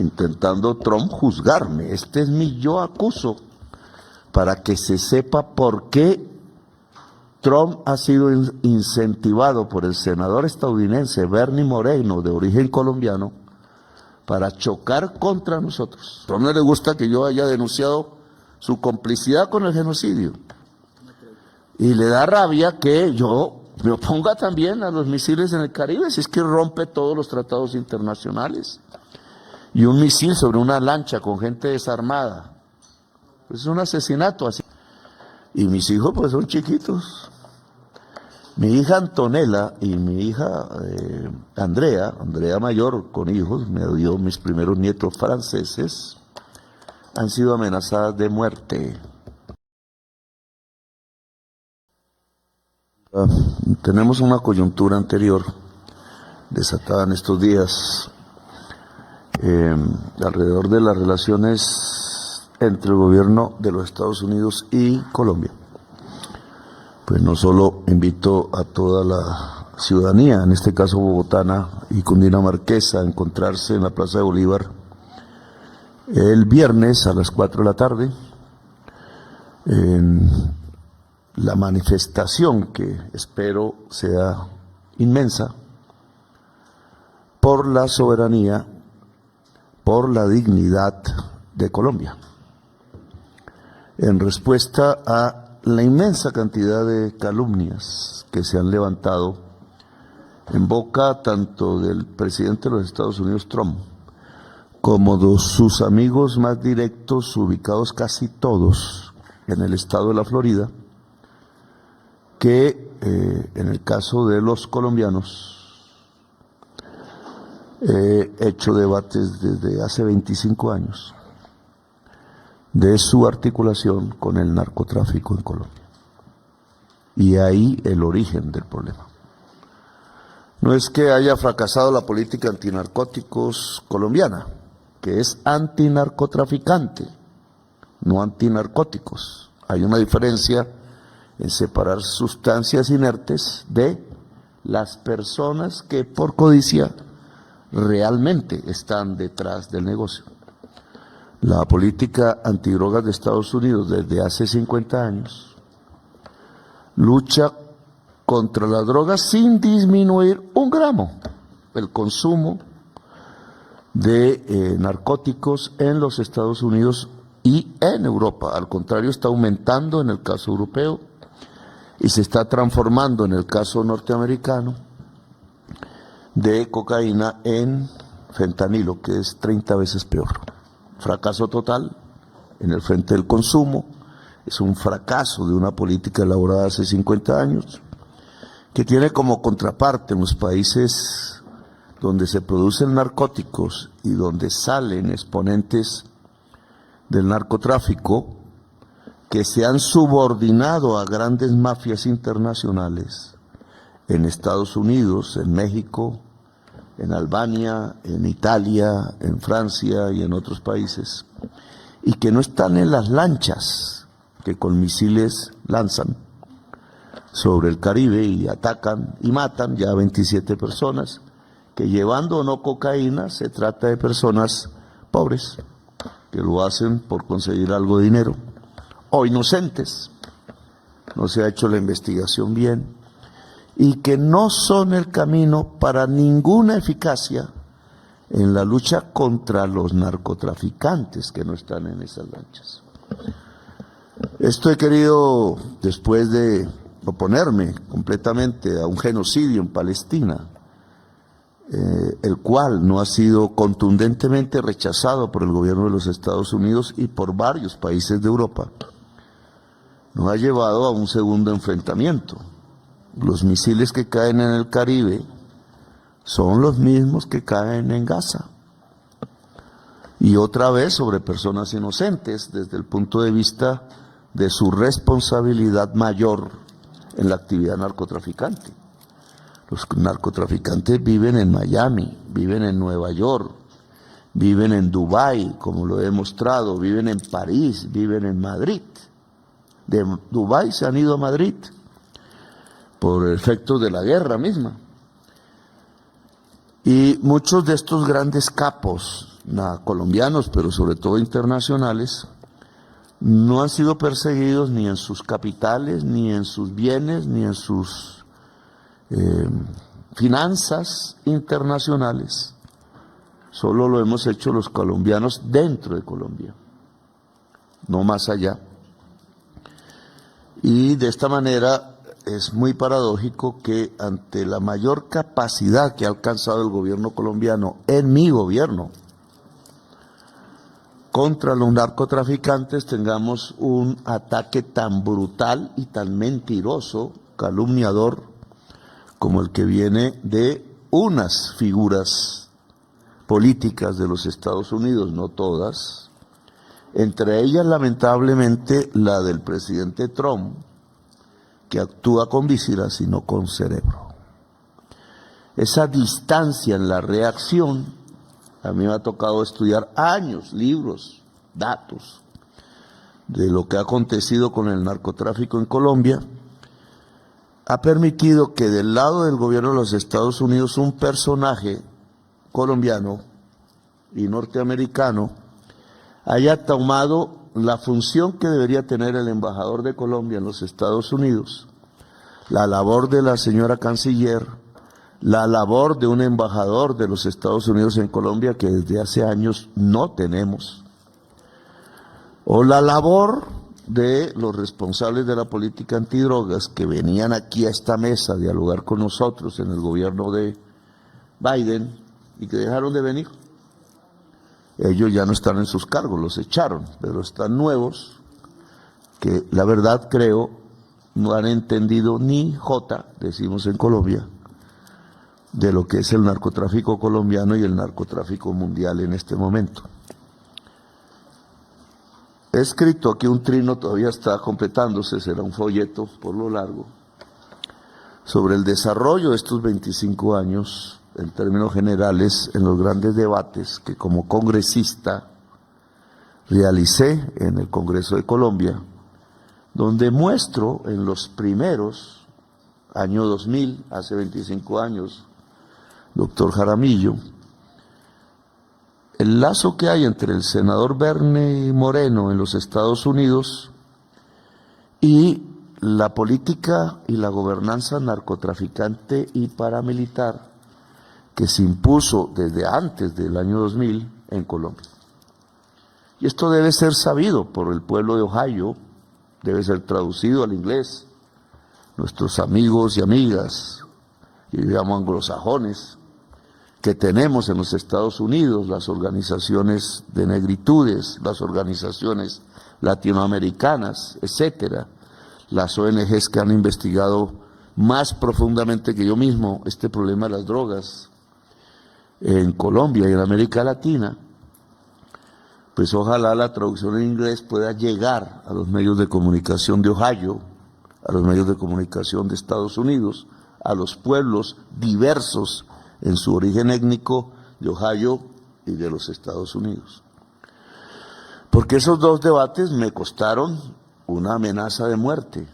intentando Trump juzgarme. Este es mi yo acuso, para que se sepa por qué Trump ha sido incentivado por el senador estadounidense Bernie Moreno, de origen colombiano, para chocar contra nosotros. A Trump no le gusta que yo haya denunciado su complicidad con el genocidio. Y le da rabia que yo me oponga también a los misiles en el Caribe, si es que rompe todos los tratados internacionales. Y un misil sobre una lancha con gente desarmada, pues es un asesinato así. Y mis hijos pues son chiquitos. Mi hija Antonella y mi hija Andrea mayor con hijos, me dio mis primeros nietos franceses, han sido amenazadas de muerte. Tenemos una coyuntura anterior desatada en estos días alrededor de las relaciones entre el gobierno de los Estados Unidos y Colombia. Pues no solo invito a toda la ciudadanía, en este caso bogotana y cundinamarquesa, a encontrarse en la Plaza de Bolívar el viernes a las 4 de la tarde en la manifestación que espero sea inmensa por la soberanía, por la dignidad de Colombia, en respuesta a la inmensa cantidad de calumnias que se han levantado en boca tanto del presidente de los Estados Unidos, Trump, como de sus amigos más directos, ubicados casi todos en el estado de la Florida, que en el caso de los colombianos he hecho debates desde hace 25 años de su articulación con el narcotráfico en Colombia. Y ahí el origen del problema. No es que haya fracasado la política antinarcóticos colombiana, que es antinarcotraficante, no antinarcóticos. Hay una diferencia en separar sustancias inertes de las personas que por codicia realmente están detrás del negocio. La política antidrogas de Estados Unidos desde hace 50 años lucha contra las drogas sin disminuir un gramo el consumo de narcóticos en los Estados Unidos y en Europa. Al contrario, está aumentando en el caso europeo y se está transformando en el caso norteamericano de cocaína en fentanilo, que es 30 veces peor. Fracaso total en el frente del consumo, es un fracaso de una política elaborada hace 50 años, que tiene como contraparte en los países donde se producen narcóticos y donde salen exponentes del narcotráfico que se han subordinado a grandes mafias internacionales, en Estados Unidos, en México, en Albania, en Italia, en Francia y en otros países, y que no están en las lanchas que con misiles lanzan sobre el Caribe y atacan y matan ya 27 personas, que llevando o no cocaína, se trata de personas pobres, que lo hacen por conseguir algo de dinero, o inocentes, no se ha hecho la investigación bien, y que no son el camino para ninguna eficacia en la lucha contra los narcotraficantes que no están en esas lanchas. Esto he querido, después de oponerme completamente a un genocidio en Palestina, el cual no ha sido contundentemente rechazado por el gobierno de los Estados Unidos y por varios países de Europa, nos ha llevado a un segundo enfrentamiento. Los misiles que caen en el Caribe son los mismos que caen en Gaza. Y otra vez sobre personas inocentes desde el punto de vista de su responsabilidad mayor en la actividad narcotraficante. Los narcotraficantes viven en Miami, viven en Nueva York, viven en Dubái, como lo he demostrado, viven en París, viven en Madrid. De Dubái se han ido a Madrid por efectos de la guerra misma. Y muchos de estos grandes capos, colombianos, pero sobre todo internacionales, no han sido perseguidos ni en sus capitales, ni en sus bienes, ni en sus finanzas internacionales. Solo lo hemos hecho los colombianos dentro de Colombia, no más allá. Y de esta manera es muy paradójico que ante la mayor capacidad que ha alcanzado el gobierno colombiano, en mi gobierno, contra los narcotraficantes, tengamos un ataque tan brutal y tan mentiroso, calumniador, como el que viene de unas figuras políticas de los Estados Unidos, no todas, entre ellas lamentablemente la del presidente Trump, que actúa con vísceras y no con cerebro. Esa distancia en la reacción, a mí me ha tocado estudiar años, libros, datos, de lo que ha acontecido con el narcotráfico en Colombia, ha permitido que del lado del gobierno de los Estados Unidos un personaje colombiano y norteamericano haya tomado la función que debería tener el embajador de Colombia en los Estados Unidos, la labor de la señora canciller, la labor de un embajador de los Estados Unidos en Colombia que desde hace años no tenemos, o la labor de los responsables de la política antidrogas que venían aquí a esta mesa a dialogar con nosotros en el gobierno de Biden y que dejaron de venir. Ellos ya no están en sus cargos, los echaron, pero están nuevos que la verdad creo no han entendido ni jota, decimos en Colombia, de lo que es el narcotráfico colombiano y el narcotráfico mundial en este momento. He escrito aquí un trino, todavía está completándose, será un folleto por lo largo, sobre el desarrollo de estos 25 años, en términos generales, en los grandes debates que como congresista realicé en el Congreso de Colombia, donde muestro en los primeros, año 2000, hace 25 años, doctor Jaramillo, el lazo que hay entre el senador Bernie Moreno en los Estados Unidos y la política y la gobernanza narcotraficante y paramilitar que se impuso desde antes del año 2000 en Colombia. Y esto debe ser sabido por el pueblo de Ohio, debe ser traducido al inglés. Nuestros amigos y amigas, y digamos anglosajones, que tenemos en los Estados Unidos, las organizaciones de negritudes, las organizaciones latinoamericanas, etcétera, las ONGs que han investigado más profundamente que yo mismo este problema de las drogas en Colombia y en América Latina, pues ojalá la traducción en inglés pueda llegar a los medios de comunicación de Ohio, a los medios de comunicación de Estados Unidos, a los pueblos diversos en su origen étnico de Ohio y de los Estados Unidos. Porque esos dos debates me costaron una amenaza de muerte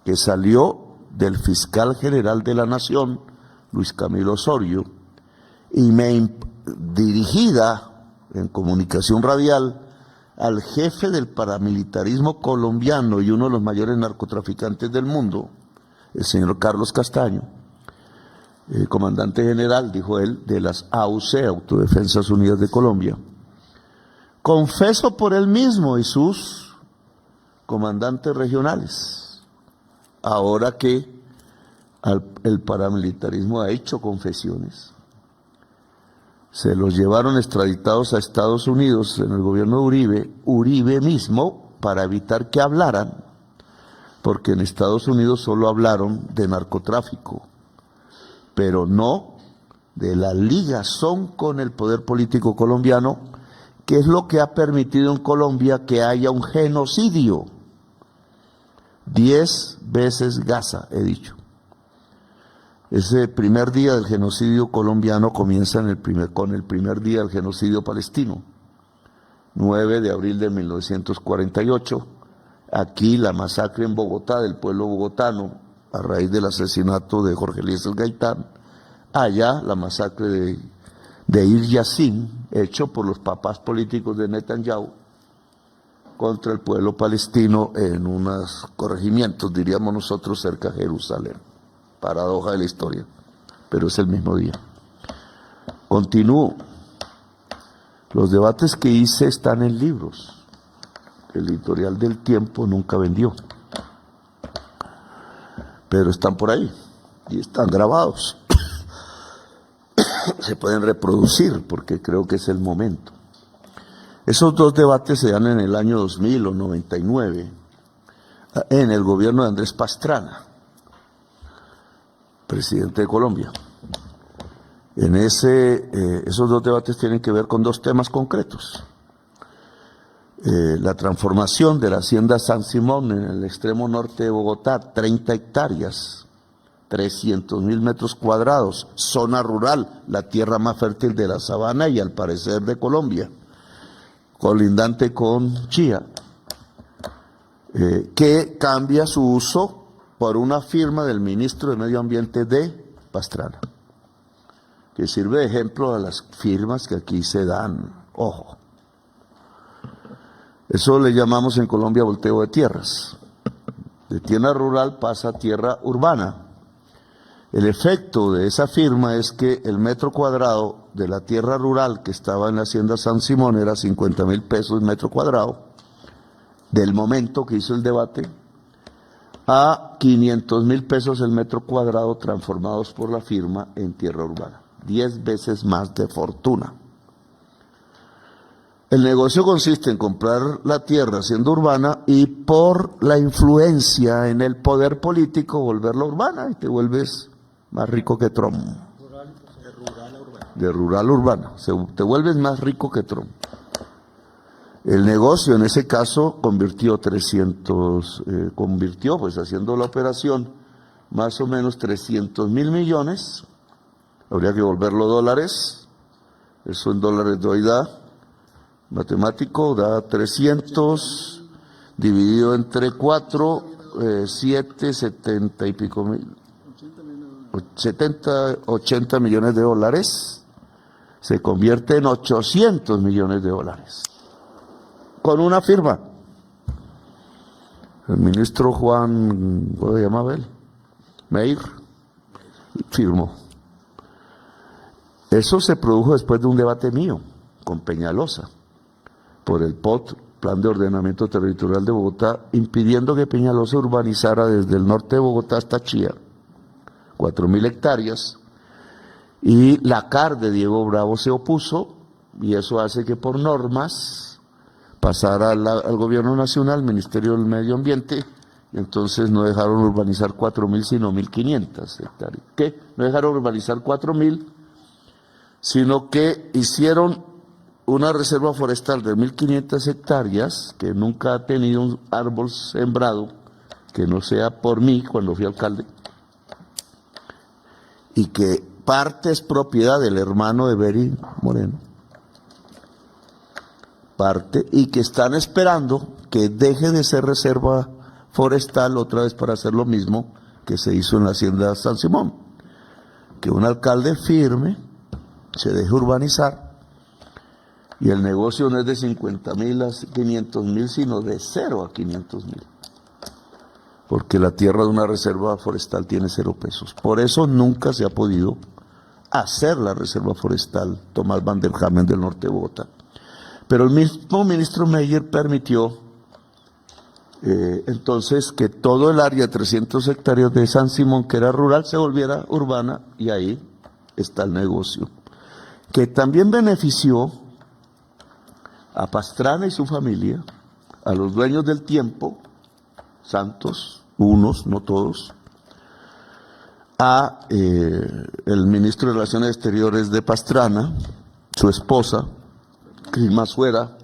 que salió del fiscal general de la Nación, Luis Camilo Osorio, y me dirigida en comunicación radial al jefe del paramilitarismo colombiano y uno de los mayores narcotraficantes del mundo, el señor Carlos Castaño, comandante general, dijo él, de las AUC, Autodefensas Unidas de Colombia. Confeso por él mismo y sus comandantes regionales, ahora que el paramilitarismo ha hecho confesiones. Se los llevaron extraditados a Estados Unidos en el gobierno de Uribe mismo, para evitar que hablaran, porque en Estados Unidos solo hablaron de narcotráfico, pero no de la ligazón con el poder político colombiano, que es lo que ha permitido en Colombia que haya un genocidio. 10 veces Gaza, he dicho. Ese primer día del genocidio colombiano comienza con el primer día del genocidio palestino, 9 de abril de 1948. Aquí la masacre en Bogotá del pueblo bogotano, a raíz del asesinato de Jorge Eliezer Gaitán, allá la masacre de Deir Yassin, hecho por los papás políticos de Netanyahu contra el pueblo palestino en unos corregimientos, diríamos nosotros, cerca de Jerusalén. Paradoja de la historia, pero es el mismo día. Continúo. Los debates que hice están en libros. El editorial del Tiempo nunca vendió, pero están por ahí y están grabados. Se pueden reproducir porque creo que es el momento. Esos dos debates se dan en el año 2000 o 99 en el gobierno de Andrés Pastrana, presidente de Colombia. Esos dos debates tienen que ver con dos temas concretos. La transformación de la hacienda San Simón en el extremo norte de Bogotá, 30 hectáreas, 300.000 metros cuadrados, zona rural, la tierra más fértil de la sabana y al parecer de Colombia, colindante con Chía, que cambia su uso por una firma del ministro de Medio Ambiente de Pastrana, que sirve de ejemplo a las firmas que aquí se dan. Ojo. Eso le llamamos en Colombia volteo de tierras. De tierra rural pasa a tierra urbana. El efecto de esa firma es que el metro cuadrado de la tierra rural que estaba en la hacienda San Simón era 50.000 pesos metro cuadrado, del momento que hizo el debate, a 500.000 pesos el metro cuadrado transformados por la firma en tierra urbana. 10 veces más de fortuna. El negocio consiste en comprar la tierra siendo urbana y por la influencia en el poder político volverla urbana y te vuelves más rico que Trump. De rural a urbana. Te vuelves más rico que Trump. El negocio en ese caso convirtió pues haciendo la operación más o menos 300.000 millones. Habría que volverlo a dólares. Eso en dólares de hoy da. Matemático da 300 dividido entre 4, 7, 70 y pico mil. 80 millones de dólares. Se convierte en 800 millones de dólares. Con una firma. El ministro Juan, ¿cómo se llamaba él? Meir, firmó. Eso se produjo después de un debate mío con Peñalosa por el POT, Plan de Ordenamiento Territorial de Bogotá, impidiendo que Peñalosa urbanizara desde el norte de Bogotá hasta Chía, 4.000 hectáreas, y la CAR de Diego Bravo se opuso, y eso hace que por normas pasara al gobierno nacional, Ministerio del Medio Ambiente, y entonces no dejaron urbanizar 4.000 sino 1.500 hectáreas. ¿Qué? No dejaron urbanizar 4.000, sino que hicieron una reserva forestal de 1.500 hectáreas, que nunca ha tenido un árbol sembrado, que no sea por mí cuando fui alcalde, y que parte es propiedad del hermano de Beri Moreno, parte, y que están esperando que deje de ser reserva forestal otra vez para hacer lo mismo que se hizo en la hacienda San Simón, que un alcalde firme, se deje urbanizar, y el negocio no es de 50.000 a 500.000, sino de 0 a 500.000. Porque la tierra de una reserva forestal tiene 0 pesos. Por eso nunca se ha podido hacer la reserva forestal Tomás Van der Hamen del norte de Bogotá. Pero el mismo ministro Meyer permitió entonces que todo el área de 300 hectáreas de San Simón, que era rural, se volviera urbana, y ahí está el negocio, que también benefició a Pastrana y su familia, a los dueños del Tiempo, Santos, unos, no todos, a el ministro de Relaciones Exteriores de Pastrana, su esposa, Crismasuera,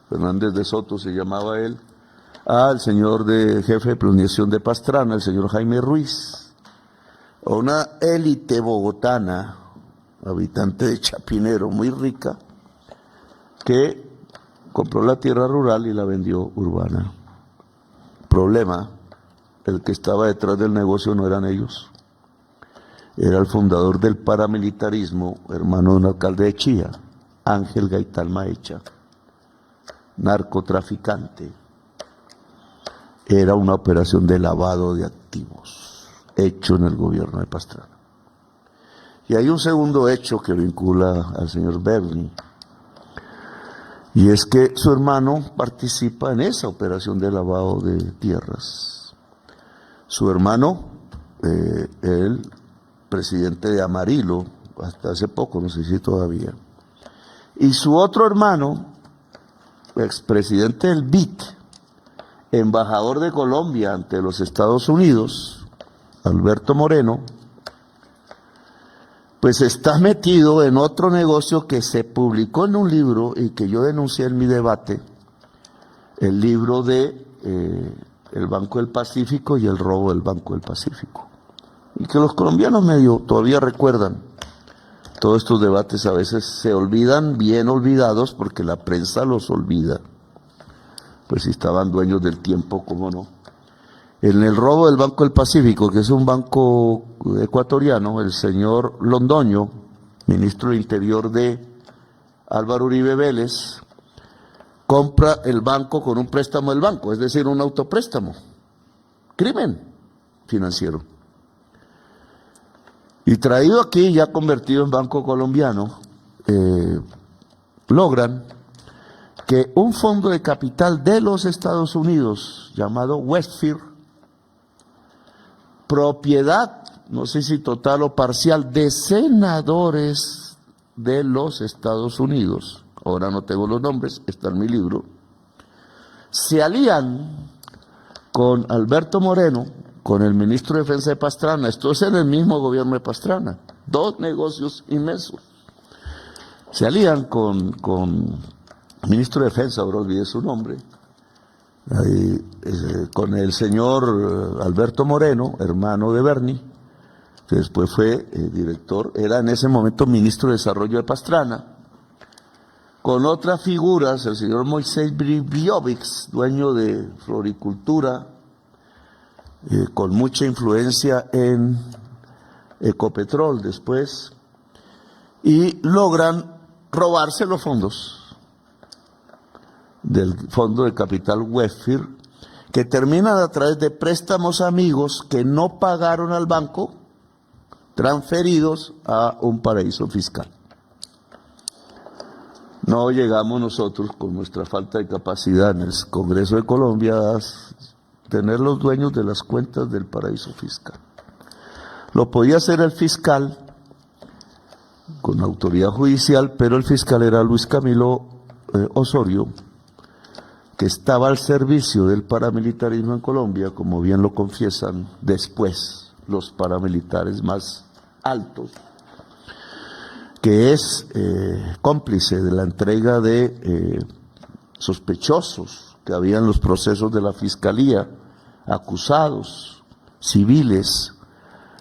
Fernández de Soto se llamaba él, al señor jefe de planeación de Pastrana, el señor Jaime Ruiz, a una élite bogotana, habitante de Chapinero, muy rica, que compró la tierra rural y la vendió urbana. Problema, el que estaba detrás del negocio no eran ellos, era el fundador del paramilitarismo, hermano de un alcalde de Chía, Ángel Gaitán Maecha, narcotraficante. Era una operación de lavado de activos, hecho en el gobierno de Pastrana. Y hay un segundo hecho que vincula al señor Berni, y es que su hermano participa en esa operación de lavado de tierras. Su hermano, el presidente de Amarillo, hasta hace poco, no sé si todavía, y su otro hermano, expresidente del BIT, embajador de Colombia ante los Estados Unidos, Alberto Moreno, pues está metido en otro negocio que se publicó en un libro y que yo denuncié en mi debate, el libro de el Banco del Pacífico y el robo del Banco del Pacífico. Y que los colombianos medio todavía recuerdan. Todos estos debates a veces se olvidan, bien olvidados, porque la prensa los olvida. Pues si estaban dueños del tiempo, ¿cómo no? En el robo del Banco del Pacífico, que es un banco ecuatoriano, el señor Londoño, ministro del Interior de Álvaro Uribe Vélez, compra el banco con un préstamo del banco, es decir, un autopréstamo. Crimen financiero. Y traído aquí, ya convertido en banco colombiano, logran que un fondo de capital de los Estados Unidos, llamado Westfield, propiedad, no sé si total o parcial, de senadores de los Estados Unidos, ahora no tengo los nombres, está en mi libro, se alían con Alberto Moreno, con el ministro de Defensa de Pastrana. Esto es en el mismo gobierno de Pastrana, dos negocios inmensos. Se alían con el ministro de Defensa, ahora olvidé su nombre, con el señor Alberto Moreno, hermano de Berni, que después fue director, era en ese momento ministro de Desarrollo de Pastrana, con otras figuras, el señor Moisés Briviovics, dueño de Floricultura, con mucha influencia en Ecopetrol después, y logran robarse los fondos del Fondo de Capital Westfield, que terminan a través de préstamos amigos que no pagaron al banco, transferidos a un paraíso fiscal. No llegamos nosotros, con nuestra falta de capacidad en el Congreso de Colombia, a tener los dueños de las cuentas del paraíso fiscal. Lo podía hacer el fiscal con autoridad judicial, pero el fiscal era Luis Camilo Osorio, que estaba al servicio del paramilitarismo en Colombia, como bien lo confiesan después los paramilitares más altos, que es cómplice de la entrega de sospechosos que había en los procesos de la Fiscalía, acusados civiles,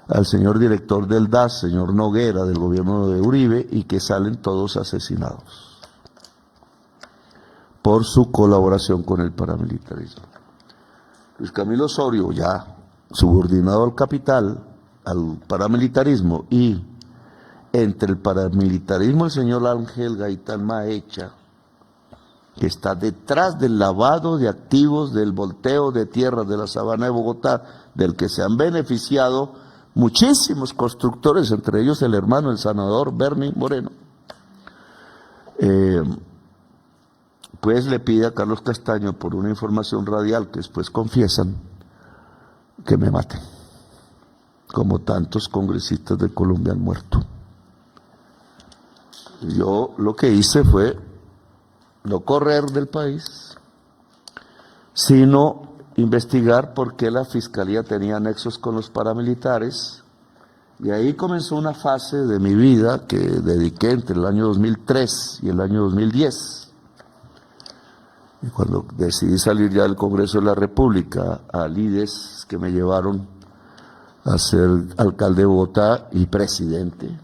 al señor director del DAS, señor Noguera, del gobierno de Uribe, y que salen todos asesinados por su colaboración con el paramilitarismo. Luis Camilo Osorio, ya subordinado al capital, al paramilitarismo, y entre el paramilitarismo el señor Ángel Gaitán Maecha, que está detrás del lavado de activos, del volteo de tierras de la Sabana de Bogotá, del que se han beneficiado muchísimos constructores, entre ellos el hermano, el senador Berni Moreno, pues le pide a Carlos Castaño, por una información radial que después confiesan, que me maten, como tantos congresistas de Colombia han muerto. Yo lo que hice fue no correr del país, sino investigar por qué la Fiscalía tenía nexos con los paramilitares, y ahí comenzó una fase de mi vida que dediqué entre el año 2003 y el año 2010. Y cuando decidí salir ya del Congreso de la República, a lides que me llevaron a ser alcalde de Bogotá y presidente,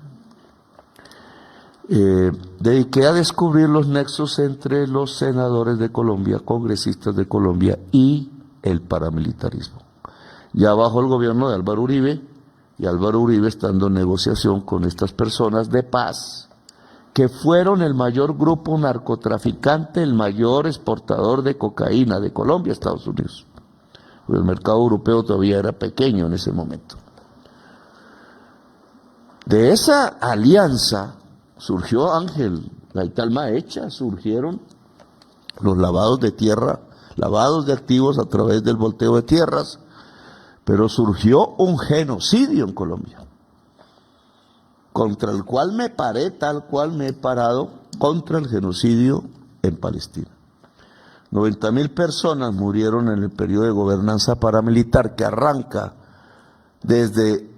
dediqué a descubrir los nexos entre los senadores de Colombia, congresistas de Colombia, y el paramilitarismo. Ya bajo el gobierno de Álvaro Uribe, y Álvaro Uribe estando en negociación con estas personas de paz, que fueron el mayor grupo narcotraficante, el mayor exportador de cocaína de Colombia a Estados Unidos. El mercado europeo todavía era pequeño en ese momento. De esa alianza surgió Ángel Gaitalma Hecha, surgieron los lavados de tierra, lavados de activos a través del volteo de tierras, pero surgió un genocidio en Colombia, contra el cual me paré tal cual me he parado contra el genocidio en Palestina. 90.000 personas murieron en el periodo de gobernanza paramilitar que arranca desde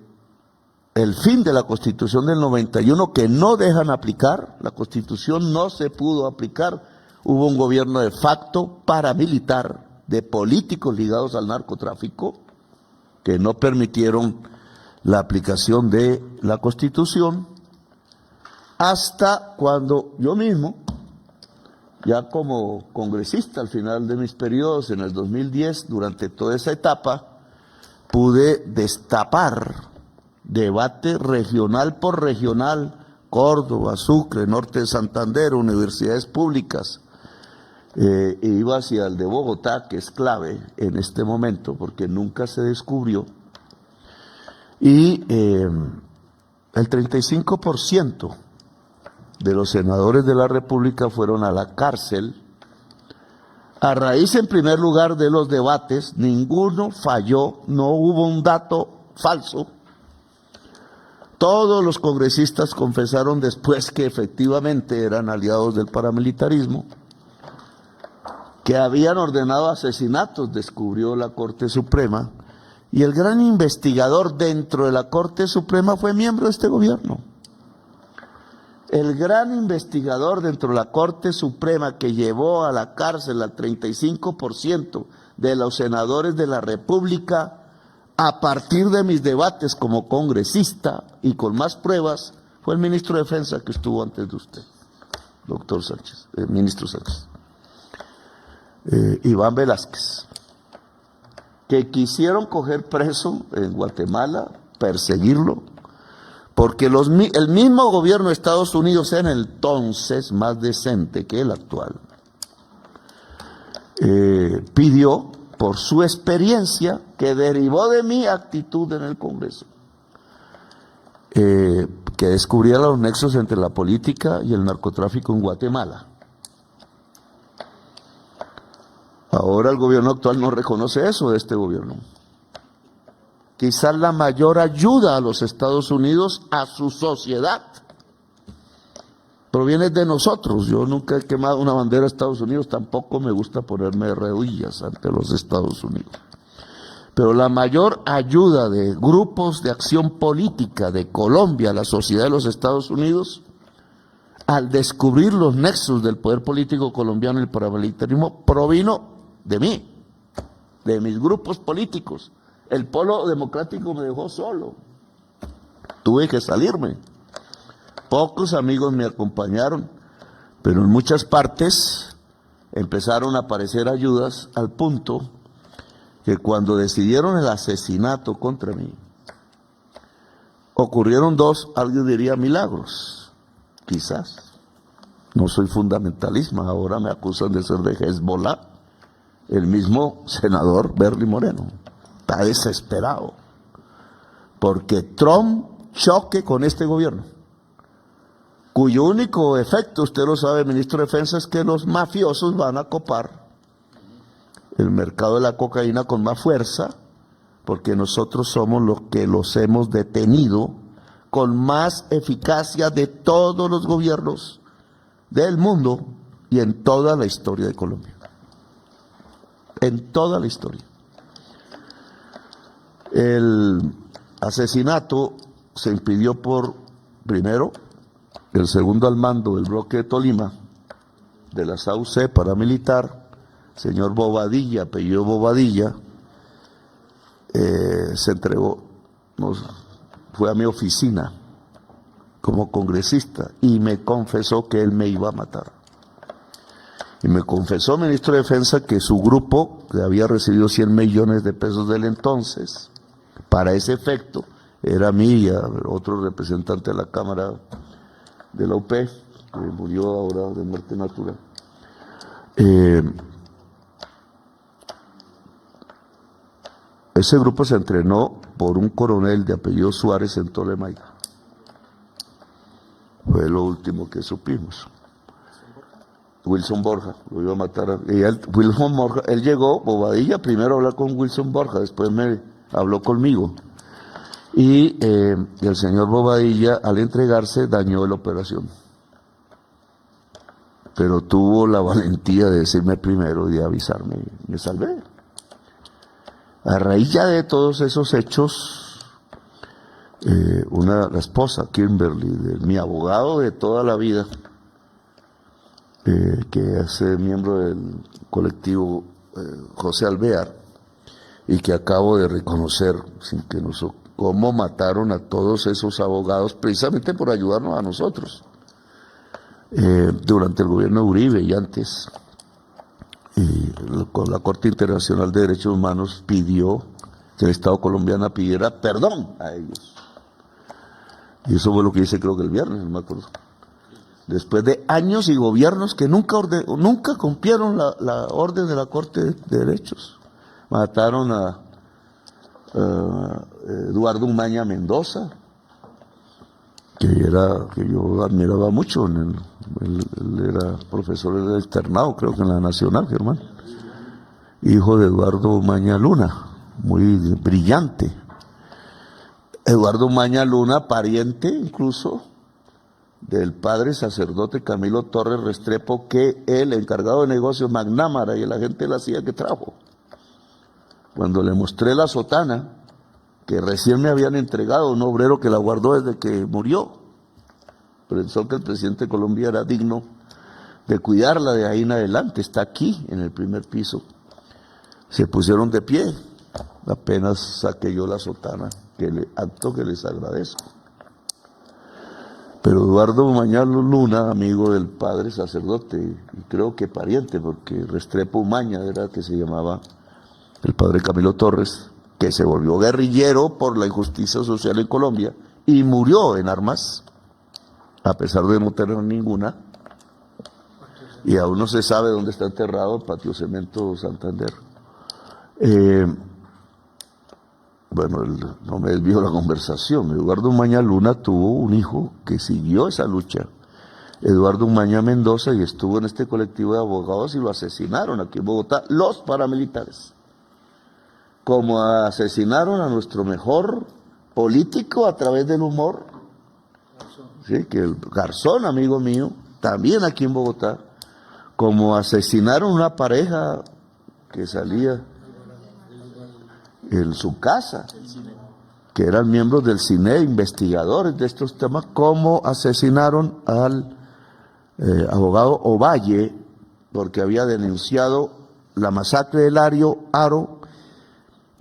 el fin de la Constitución del 91, que no dejan aplicar, la Constitución no se pudo aplicar, hubo un gobierno de facto paramilitar de políticos ligados al narcotráfico que no permitieron la aplicación de la Constitución, hasta cuando yo mismo, ya como congresista al final de mis periodos, en el 2010, durante toda esa etapa, pude destapar debate regional por regional, Córdoba, Sucre, Norte de Santander, universidades públicas, e iba hacia el de Bogotá, que es clave en este momento, porque nunca se descubrió, y el 35% de los senadores de la República fueron a la cárcel a raíz, en primer lugar, de los debates. Ninguno falló, no hubo un dato falso. Todos los congresistas confesaron después que efectivamente eran aliados del paramilitarismo, que habían ordenado asesinatos, descubrió la Corte Suprema, y el gran investigador dentro de la Corte Suprema fue miembro de este gobierno. El gran investigador dentro de la Corte Suprema que llevó a la cárcel al 35% de los senadores de la República, a partir de mis debates como congresista y con más pruebas, fue el ministro de Defensa que estuvo antes de usted, doctor Sánchez, ministro Sánchez, Iván Velázquez, que quisieron coger preso en Guatemala, perseguirlo, porque el mismo gobierno de Estados Unidos, en el entonces más decente que el actual, pidió, por su experiencia, que derivó de mi actitud en el Congreso, que descubriera los nexos entre la política y el narcotráfico en Guatemala. Ahora el gobierno actual no reconoce eso de este gobierno. Quizás la mayor ayuda a los Estados Unidos, a su sociedad, proviene de nosotros. Yo nunca he quemado una bandera de Estados Unidos, tampoco me gusta ponerme de rodillas ante los Estados Unidos. Pero la mayor ayuda de grupos de acción política de Colombia a la sociedad de los Estados Unidos, al descubrir los nexos del poder político colombiano y el paramilitarismo, provino de mí, de mis grupos políticos. El Polo Democrático me dejó solo, tuve que salirme. Pocos amigos me acompañaron, pero en muchas partes empezaron a aparecer ayudas, al punto que cuando decidieron el asesinato contra mí, ocurrieron dos, alguien diría milagros, quizás. No soy fundamentalista, ahora me acusan de ser de Hezbollah. El mismo senador Berly Moreno está desesperado porque Trump choque con este gobierno, cuyo único efecto, usted lo sabe, ministro de Defensa, es que los mafiosos van a copar el mercado de la cocaína con más fuerza, porque nosotros somos los que los hemos detenido con más eficacia de todos los gobiernos del mundo y en toda la historia de Colombia. En toda la historia. El asesinato se impidió por, primero, el segundo al mando del bloque de Tolima, de la SAUC paramilitar, señor Bobadilla, apellido Bobadilla, se entregó, fue a mi oficina como congresista y me confesó que él me iba a matar. Y me confesó, ministro de Defensa, que su grupo, que había recibido 100 millones de pesos del entonces, para ese efecto, era a mí y a otro representante de la Cámara de la UP, que murió ahora de muerte natural. Ese grupo se entrenó por un coronel de apellido Suárez en Tolemaica. Fue lo último que supimos. Wilson Borja, lo iba a matar. Wilson Borja, él llegó, Bobadilla, primero a hablar con Wilson Borja, después me habló conmigo. Y el señor Bobadilla, al entregarse, dañó la operación. Pero tuvo la valentía de decirme primero y de avisarme. Me salvé. A raíz ya de todos esos hechos, la esposa, Kimberly, de mi abogado de toda la vida, que es miembro del colectivo José Alvear, y que acabo de reconocer, sin que cómo mataron a todos esos abogados, precisamente por ayudarnos a nosotros, durante el gobierno de Uribe y antes. Y con la Corte Internacional de Derechos Humanos pidió que el Estado colombiano pidiera perdón a ellos. Y eso fue lo que hice creo que el viernes, no me acuerdo. Después de años y gobiernos que nunca cumplieron la orden de la Corte de Derechos. Mataron a Eduardo Umaña Mendoza, que yo admiraba mucho. Él era profesor del externado, creo que en la Nacional, Germán. Hijo de Eduardo Umaña Luna, muy brillante. Eduardo Umaña Luna, pariente incluso del padre sacerdote Camilo Torres Restrepo, que el encargado de negocios McNamara y el agente de la CIA que trajo. Cuando le mostré la sotana, que recién me habían entregado, un obrero que la guardó desde que murió, pensó que el presidente de Colombia era digno de cuidarla de ahí en adelante, está aquí en el primer piso. Se pusieron de pie, apenas saqué yo la sotana, acto que les agradezco. Pero Eduardo Umaña Luna, amigo del padre sacerdote, y creo que pariente, porque Restrepo Umaña era que se llamaba el padre Camilo Torres, que se volvió guerrillero por la injusticia social en Colombia y murió en armas, a pesar de no tener ninguna, y aún no se sabe dónde está enterrado, el Patio Cemento Santander. Bueno, no me desvío la conversación. Eduardo Umaña Luna tuvo un hijo que siguió esa lucha, Eduardo Umaña Mendoza, y estuvo en este colectivo de abogados y lo asesinaron aquí en Bogotá los paramilitares. Como asesinaron a nuestro mejor político a través del humor, ¿sí? Que el Garzón, amigo mío, también aquí en Bogotá, como asesinaron una pareja que salía en su casa, que eran miembros del CINE, investigadores de estos temas, como asesinaron al abogado Ovalle, porque había denunciado la masacre del Aro,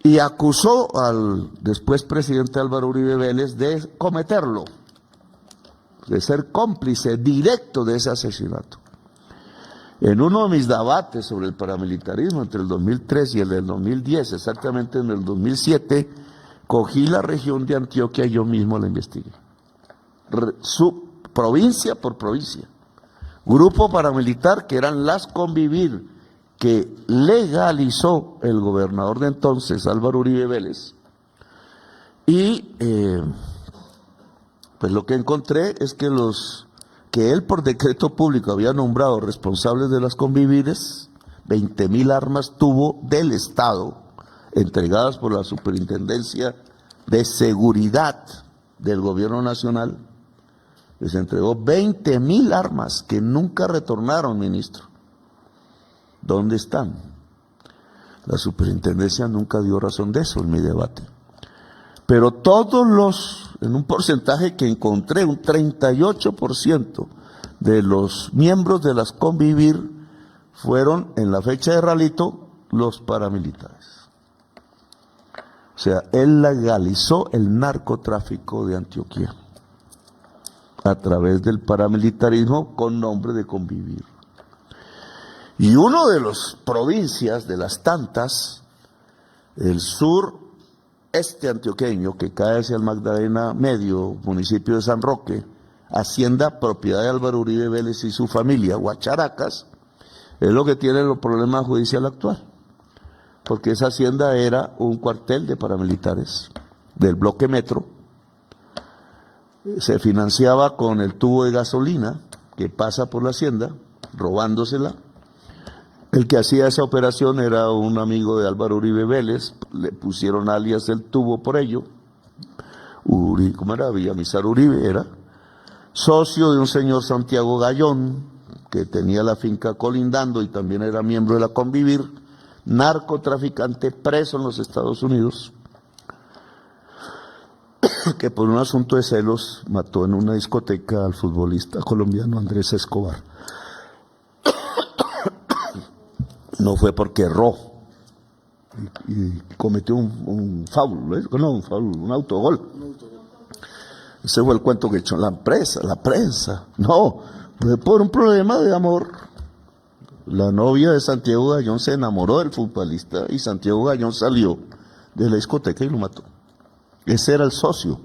y acusó al después presidente Álvaro Uribe Vélez de cometerlo, de ser cómplice directo de ese asesinato. En uno de mis debates sobre el paramilitarismo entre el 2003 y el del 2010, exactamente en el 2007, cogí la región de Antioquia y yo mismo la investigué. Provincia por provincia. Grupo paramilitar que eran las Convivir, que legalizó el gobernador de entonces, Álvaro Uribe Vélez. Y pues lo que encontré es que él por decreto público había nombrado responsables de las Convivires, 20.000 armas tuvo del Estado, entregadas por la Superintendencia de Seguridad del Gobierno Nacional. Les entregó 20.000 armas que nunca retornaron, ministro. ¿Dónde están? La superintendencia nunca dio razón de eso en mi debate. Pero en un porcentaje que encontré, un 38% de los miembros de las Convivir fueron, en la fecha de Ralito, los paramilitares. O sea, él legalizó el narcotráfico de Antioquia a través del paramilitarismo con nombre de Convivir. Y uno de las provincias, de las tantas, el sur este antioqueño que cae hacia el Magdalena Medio, municipio de San Roque, hacienda propiedad de Álvaro Uribe Vélez y su familia, Guacharacas, es lo que tiene el problema judicial actual, porque esa hacienda era un cuartel de paramilitares del bloque Metro, se financiaba con el tubo de gasolina que pasa por la hacienda, robándosela. El que hacía esa operación era un amigo de Álvaro Uribe Vélez, le pusieron alias el tubo por ello, ¿cómo era? Villamizar Uribe era, socio de un señor Santiago Gallón, que tenía la finca colindando y también era miembro de la Convivir, narcotraficante preso en los Estados Unidos, que por un asunto de celos mató en una discoteca al futbolista colombiano Andrés Escobar. No fue porque erró y cometió un foul, no un foul, un autogol. Ese fue el cuento que echó la prensa. No, fue por un problema de amor. La novia de Santiago Gallón se enamoró del futbolista y Santiago Gallón salió de la discoteca y lo mató. Ese era el socio,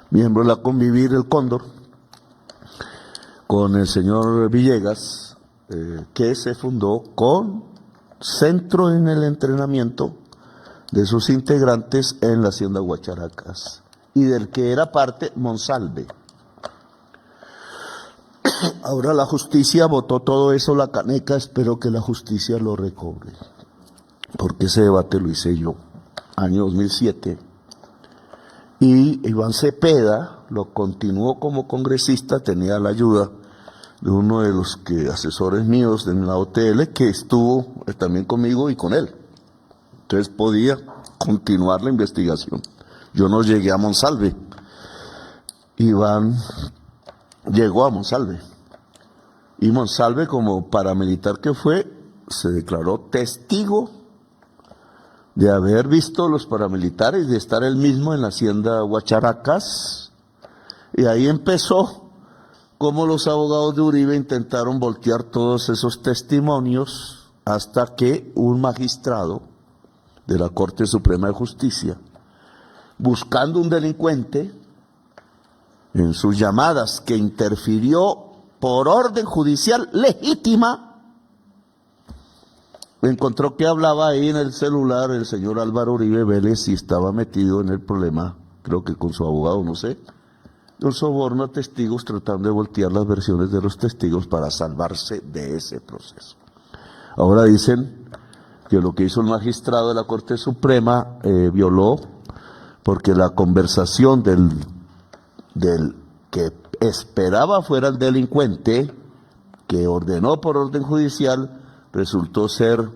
miembro de la Convivir, el Cóndor, con el señor Villegas, que se fundó con centro en el entrenamiento de sus integrantes en la hacienda Guacharacas, y del que era parte Monsalve. Ahora la justicia votó todo eso, la caneca, espero que la justicia lo recobre, porque ese debate lo hice yo, año 2007, y Iván Cepeda lo continuó como congresista, tenía la ayuda de uno de los asesores míos en la OTL, que estuvo también conmigo y con él. Entonces podía continuar la investigación. Yo no llegué a Monsalve. Iván llegó a Monsalve. Y Monsalve, como paramilitar que fue, se declaró testigo de haber visto los paramilitares, de estar él mismo en la hacienda Guacharacas. Y ahí empezó cómo los abogados de Uribe intentaron voltear todos esos testimonios hasta que un magistrado de la Corte Suprema de Justicia, buscando un delincuente, en sus llamadas que interfirió por orden judicial legítima, encontró que hablaba ahí en el celular el señor Álvaro Uribe Vélez y estaba metido en el problema, creo que con su abogado, no sé, un soborno a testigos tratando de voltear las versiones de los testigos para salvarse de ese proceso. Ahora dicen que lo que hizo el magistrado de la Corte Suprema violó, porque la conversación del que esperaba fuera el delincuente, que ordenó por orden judicial, resultó ser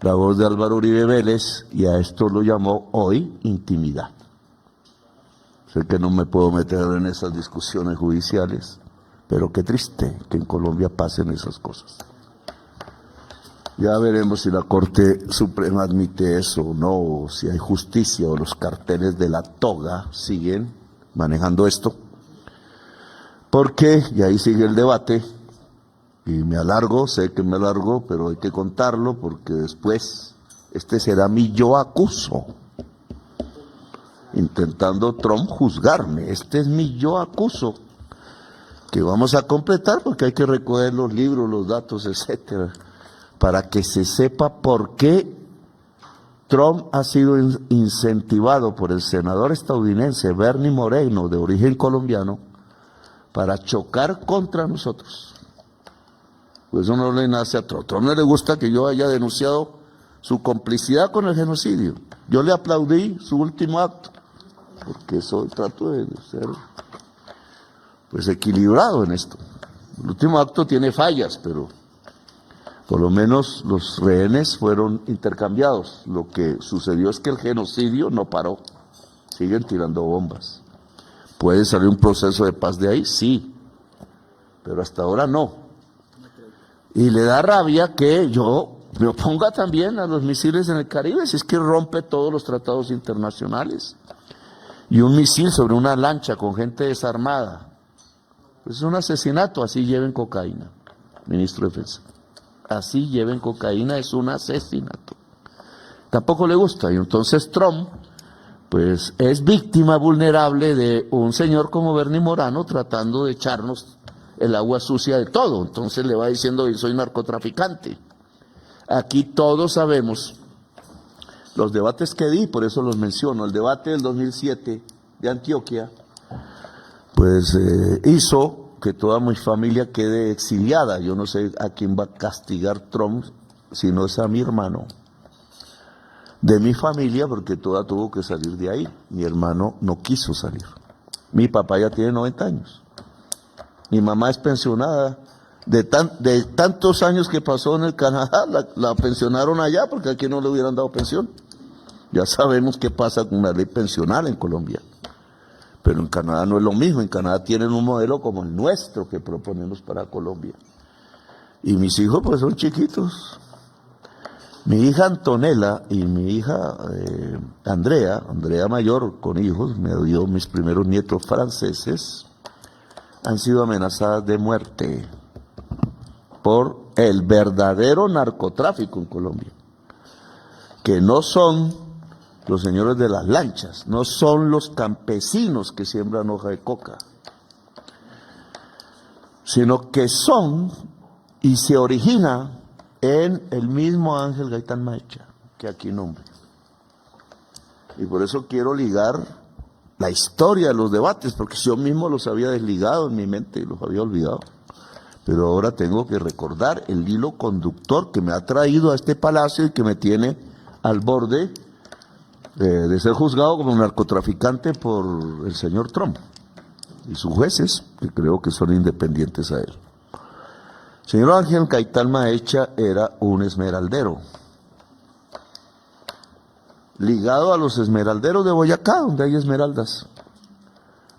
la voz de Álvaro Uribe Vélez, y a esto lo llamó hoy intimidad. Sé que no me puedo meter en esas discusiones judiciales, pero qué triste que en Colombia pasen esas cosas. Ya veremos si la Corte Suprema admite eso o no, o si hay justicia o los carteles de la toga siguen manejando esto. Porque, y ahí sigue el debate, y me alargo, sé que me alargo, pero hay que contarlo porque después este será mi yo acuso. Intentando Trump juzgarme, este es mi yo acuso, que vamos a completar porque hay que recoger los libros, los datos, etcétera, para que se sepa por qué Trump ha sido incentivado por el senador estadounidense Bernie Moreno, de origen colombiano, para chocar contra nosotros. Pues eso no le nace a Trump. A Trump no le gusta que yo haya denunciado su complicidad con el genocidio. Yo le aplaudí su último acto, porque eso trato de ser pues equilibrado en esto. El último acto tiene fallas, pero por lo menos los rehenes fueron intercambiados. Lo que sucedió es que el genocidio no paró, siguen tirando bombas. ¿Puede salir un proceso de paz de ahí? Sí, pero hasta ahora no. Y le da rabia que yo me oponga también a los misiles en el Caribe, si es que rompe todos los tratados internacionales. Y un misil sobre una lancha con gente desarmada, pues es un asesinato. Así lleven cocaína, ministro de Defensa. Así lleven cocaína, es un asesinato. Tampoco le gusta, y entonces Trump pues es víctima vulnerable de un señor como Bernie Morano tratando de echarnos el agua sucia de todo. Entonces le va diciendo yo soy narcotraficante. Aquí todos sabemos los debates que di, por eso los menciono. El debate del 2007 de Antioquia, pues hizo que toda mi familia quede exiliada. Yo no sé a quién va a castigar Trump, si no es a mi hermano. De mi familia, porque toda tuvo que salir de ahí. Mi hermano no quiso salir. Mi papá ya tiene 90 años. Mi mamá es pensionada. De tantos años que pasó en el Canadá, la pensionaron allá porque aquí no le hubieran dado pensión. Ya sabemos qué pasa con la ley pensional en Colombia. Pero en Canadá no es lo mismo. En Canadá tienen un modelo como el nuestro que proponemos para Colombia. Y mis hijos pues son chiquitos. Mi hija Antonella y mi hija Andrea mayor con hijos, me dio mis primeros nietos franceses, han sido amenazadas de muerte por el verdadero narcotráfico en Colombia, que no son los señores de las lanchas, no son los campesinos que siembran hoja de coca, sino que son y se origina en el mismo Ángel Gaitán Maecha, que aquí nombre. Y por eso quiero ligar la historia de los debates, porque yo mismo los había desligado en mi mente y los había olvidado. Pero ahora tengo que recordar el hilo conductor que me ha traído a este palacio y que me tiene al borde de ser juzgado como narcotraficante por el señor Trump y sus jueces, que creo que son independientes a él. Señor Ángel Gaitán Maecha era un esmeraldero, ligado a los esmeralderos de Boyacá, donde hay esmeraldas.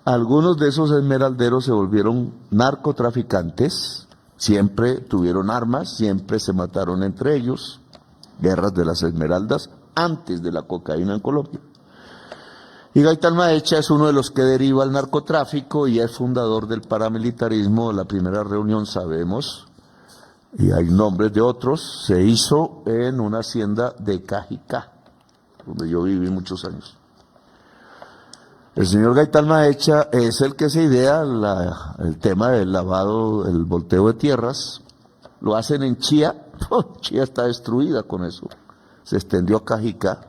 Algunos de esos esmeralderos se volvieron narcotraficantes, siempre tuvieron armas, siempre se mataron entre ellos, guerras de las esmeraldas, antes de la cocaína en Colombia. Y Gaitán Maecha es uno de los que deriva al narcotráfico y es fundador del paramilitarismo. La primera reunión, sabemos, y hay nombres de otros, se hizo en una hacienda de Cajicá, donde yo viví muchos años. El señor Gaitán Maecha es el que se idea el tema del lavado, el volteo de tierras. Lo hacen en Chía. Chía está destruida con eso. Se extendió a Cajicá,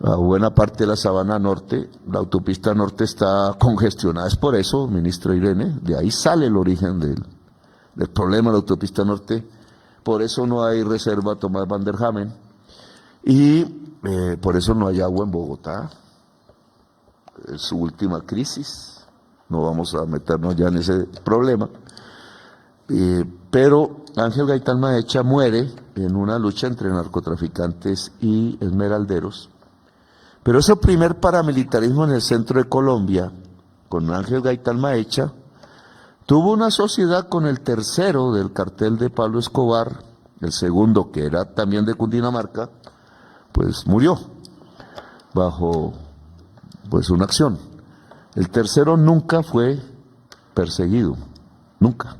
a buena parte de la Sabana Norte. La autopista norte está congestionada. Es por eso, ministra Irene, de ahí sale el origen del problema de la autopista norte. Por eso no hay reserva Tomás Van der Hamen. Y por eso no hay agua en Bogotá. Es su última crisis. No vamos a meternos ya en ese problema. Pero Ángel Gaitán Maecha muere en una lucha entre narcotraficantes y esmeralderos. Pero ese primer paramilitarismo en el centro de Colombia, con Ángel Gaitán Maecha, tuvo una sociedad con el tercero del cartel de Pablo Escobar, el segundo, que era también de Cundinamarca, pues murió bajo pues una acción. El tercero nunca fue perseguido, nunca.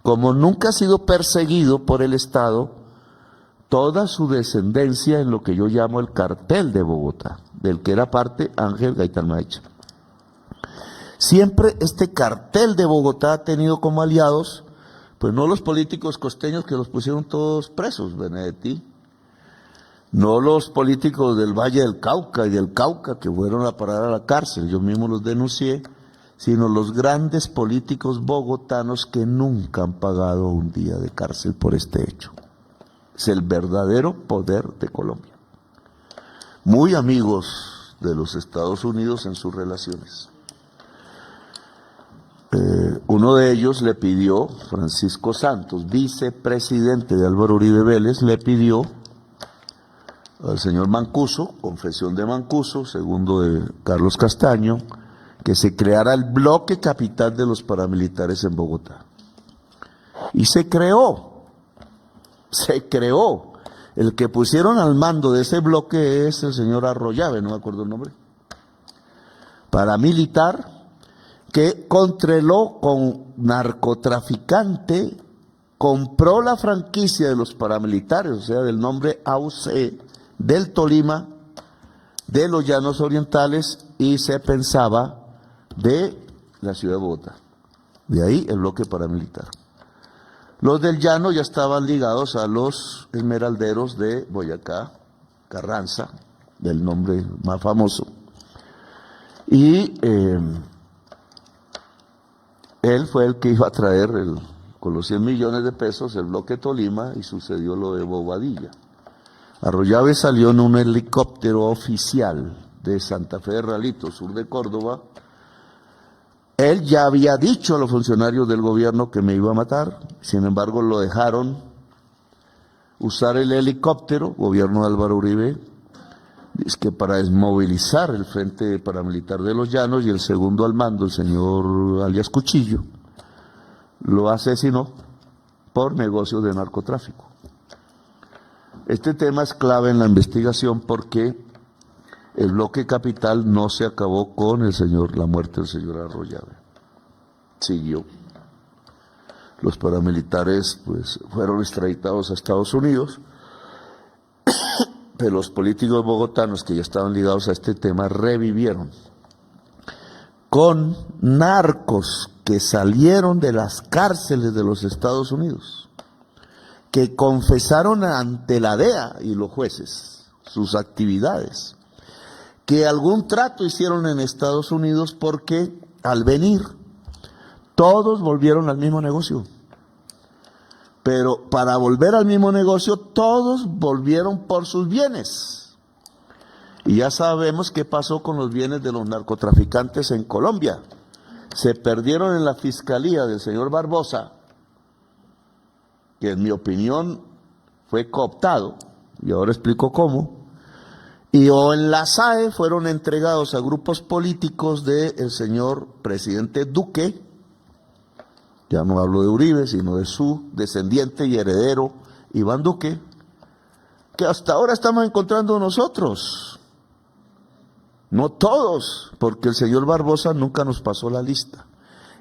Como nunca ha sido perseguido por el Estado, toda su descendencia en lo que yo llamo el cartel de Bogotá, del que era parte Ángel Gaitán Maecha. Siempre este cartel de Bogotá ha tenido como aliados, pues no los políticos costeños que los pusieron todos presos, Benedetti, no los políticos del Valle del Cauca y del Cauca que fueron a parar a la cárcel, yo mismo los denuncié, sino los grandes políticos bogotanos que nunca han pagado un día de cárcel por este hecho. Es el verdadero poder de Colombia. Muy amigos de los Estados Unidos en sus relaciones. Uno de ellos le pidió, Francisco Santos, vicepresidente de Álvaro Uribe Vélez, le pidió al señor Mancuso, confesión de Mancuso, segundo de Carlos Castaño, que se creara el bloque capital de los paramilitares en Bogotá. Y se creó. El que pusieron al mando de ese bloque es el señor Arroyave, no me acuerdo el nombre, paramilitar, que controló con narcotraficante, compró la franquicia de los paramilitares, o sea, del nombre AUC del Tolima, de los Llanos Orientales y se pensaba de la ciudad de Bogotá. De ahí el bloque paramilitar. Los del Llano ya estaban ligados a los esmeralderos de Boyacá, Carranza, del nombre más famoso. Y él fue el que iba a traer con los 100 millones de pesos el bloque Tolima y sucedió lo de Bobadilla. Arroyave salió en un helicóptero oficial de Santa Fe de Realito, sur de Córdoba. Él ya había dicho a los funcionarios del gobierno que me iba a matar, sin embargo lo dejaron usar el helicóptero, gobierno de Álvaro Uribe, es que para desmovilizar el frente paramilitar de los Llanos, y el segundo al mando, el señor alias Cuchillo, lo asesinó por negocios de narcotráfico. Este tema es clave en la investigación porque el bloque capital no se acabó con la muerte del señor Arroyave. Siguió. Los paramilitares pues fueron extraditados a Estados Unidos, pero los políticos bogotanos que ya estaban ligados a este tema revivieron con narcos que salieron de las cárceles de los Estados Unidos, que confesaron ante la DEA y los jueces sus actividades, que algún trato hicieron en Estados Unidos porque al venir todos volvieron al mismo negocio. Pero para volver al mismo negocio todos volvieron por sus bienes. Y ya sabemos qué pasó con los bienes de los narcotraficantes en Colombia. Se perdieron en la fiscalía del señor Barbosa, que en mi opinión fue cooptado, y ahora explico cómo, o en la SAE fueron entregados a grupos políticos del señor presidente Duque, ya no hablo de Uribe, sino de su descendiente y heredero, Iván Duque, que hasta ahora estamos encontrando nosotros. No todos, porque el señor Barbosa nunca nos pasó la lista.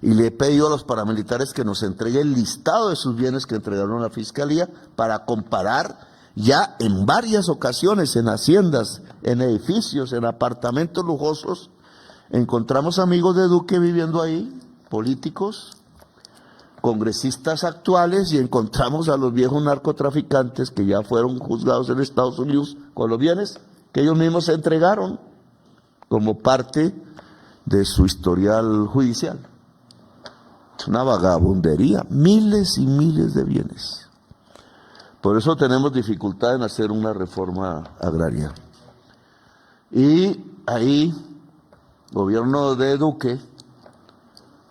Y le he pedido a los paramilitares que nos entregue el listado de sus bienes que entregaron a la Fiscalía para comparar ya en varias ocasiones en haciendas, en edificios, en apartamentos lujosos. Encontramos amigos de Duque viviendo ahí, políticos, congresistas actuales, y encontramos a los viejos narcotraficantes que ya fueron juzgados en Estados Unidos con los bienes que ellos mismos se entregaron como parte de su historial judicial. Es una vagabundería, miles y miles de bienes. Por eso tenemos dificultad en hacer una reforma agraria. Y ahí, gobierno de Duque,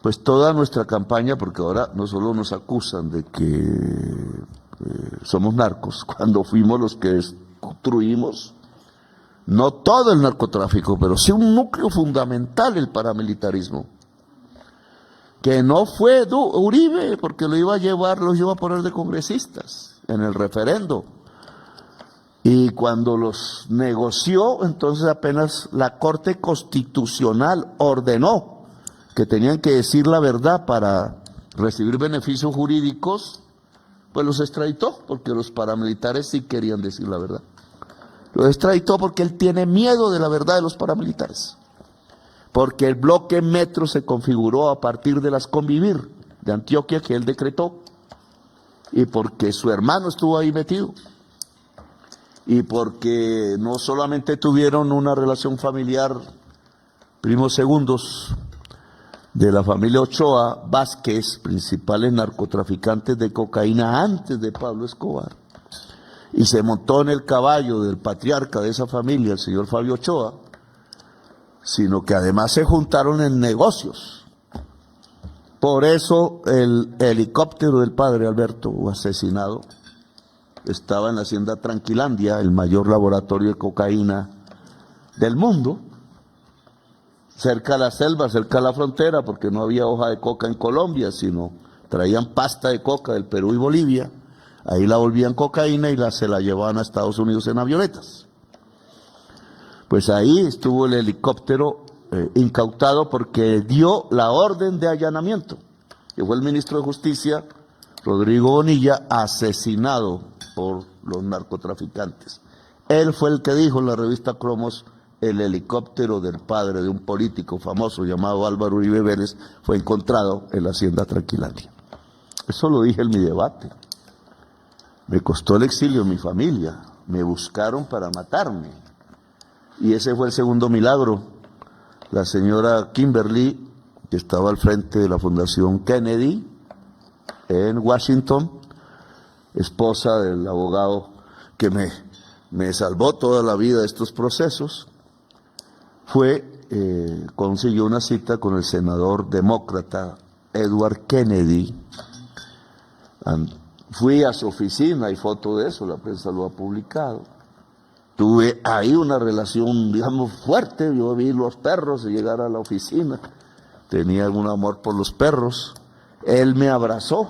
pues toda nuestra campaña, porque ahora no solo nos acusan de que somos narcos, cuando fuimos los que destruimos, no todo el narcotráfico, pero sí un núcleo fundamental, el paramilitarismo, que no fue Uribe, porque los iba a poner de congresistas en el referendo. Y cuando los negoció, entonces apenas la Corte Constitucional ordenó que tenían que decir la verdad para recibir beneficios jurídicos, pues los extraditó, porque los paramilitares sí querían decir la verdad. Los extraditó porque él tiene miedo de la verdad de los paramilitares. Porque el bloque Metro se configuró a partir de las Convivir de Antioquia que él decretó, y porque su hermano estuvo ahí metido, y porque no solamente tuvieron una relación familiar, primos segundos de la familia Ochoa Vázquez, principales narcotraficantes de cocaína antes de Pablo Escobar, y se montó en el caballo del patriarca de esa familia, el señor Fabio Ochoa, sino que además se juntaron en negocios. Por eso el helicóptero del padre Alberto, asesinado, estaba en la hacienda Tranquilandia, el mayor laboratorio de cocaína del mundo, cerca de la selva, cerca de la frontera, porque no había hoja de coca en Colombia, sino traían pasta de coca del Perú y Bolivia, ahí la volvían cocaína y se la llevaban a Estados Unidos en avionetas. Pues ahí estuvo el helicóptero incautado porque dio la orden de allanamiento, que fue el ministro de Justicia, Rodrigo Bonilla, asesinado por los narcotraficantes. Él fue el que dijo en la revista Cromos el helicóptero del padre de un político famoso llamado Álvaro Uribe Vélez fue encontrado en la hacienda Tranquilandia. Eso lo dije en mi debate. Me costó el exilio en mi familia, me buscaron para matarme. Y ese fue el segundo milagro. La señora Kimberly, que estaba al frente de la Fundación Kennedy en Washington, esposa del abogado que me salvó toda la vida de estos procesos, consiguió una cita con el senador demócrata Edward Kennedy. Fui a su oficina, hay foto de eso, la prensa lo ha publicado. Tuve ahí una relación, digamos, fuerte. Yo vi los perros llegar a la oficina, tenía algún amor por los perros. Él me abrazó.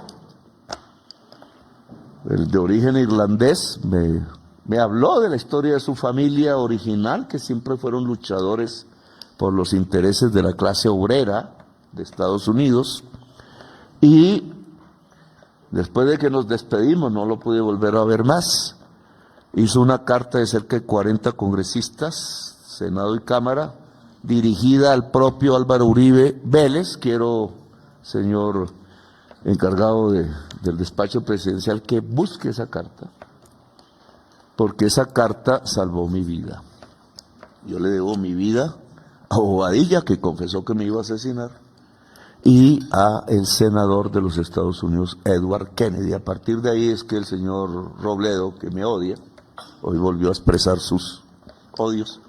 El de origen irlandés me habló de la historia de su familia original, que siempre fueron luchadores por los intereses de la clase obrera de Estados Unidos. Y después de que nos despedimos, no lo pude volver a ver más. Hizo una carta de cerca de 40 congresistas, Senado y Cámara, dirigida al propio Álvaro Uribe Vélez. Quiero, señor encargado del despacho presidencial, que busque esa carta, porque esa carta salvó mi vida. Yo le debo mi vida a Bobadilla, que confesó que me iba a asesinar, y a el senador de los Estados Unidos, Edward Kennedy. A partir de ahí es que el señor Robledo, que me odia, hoy volvió a expresar sus odios,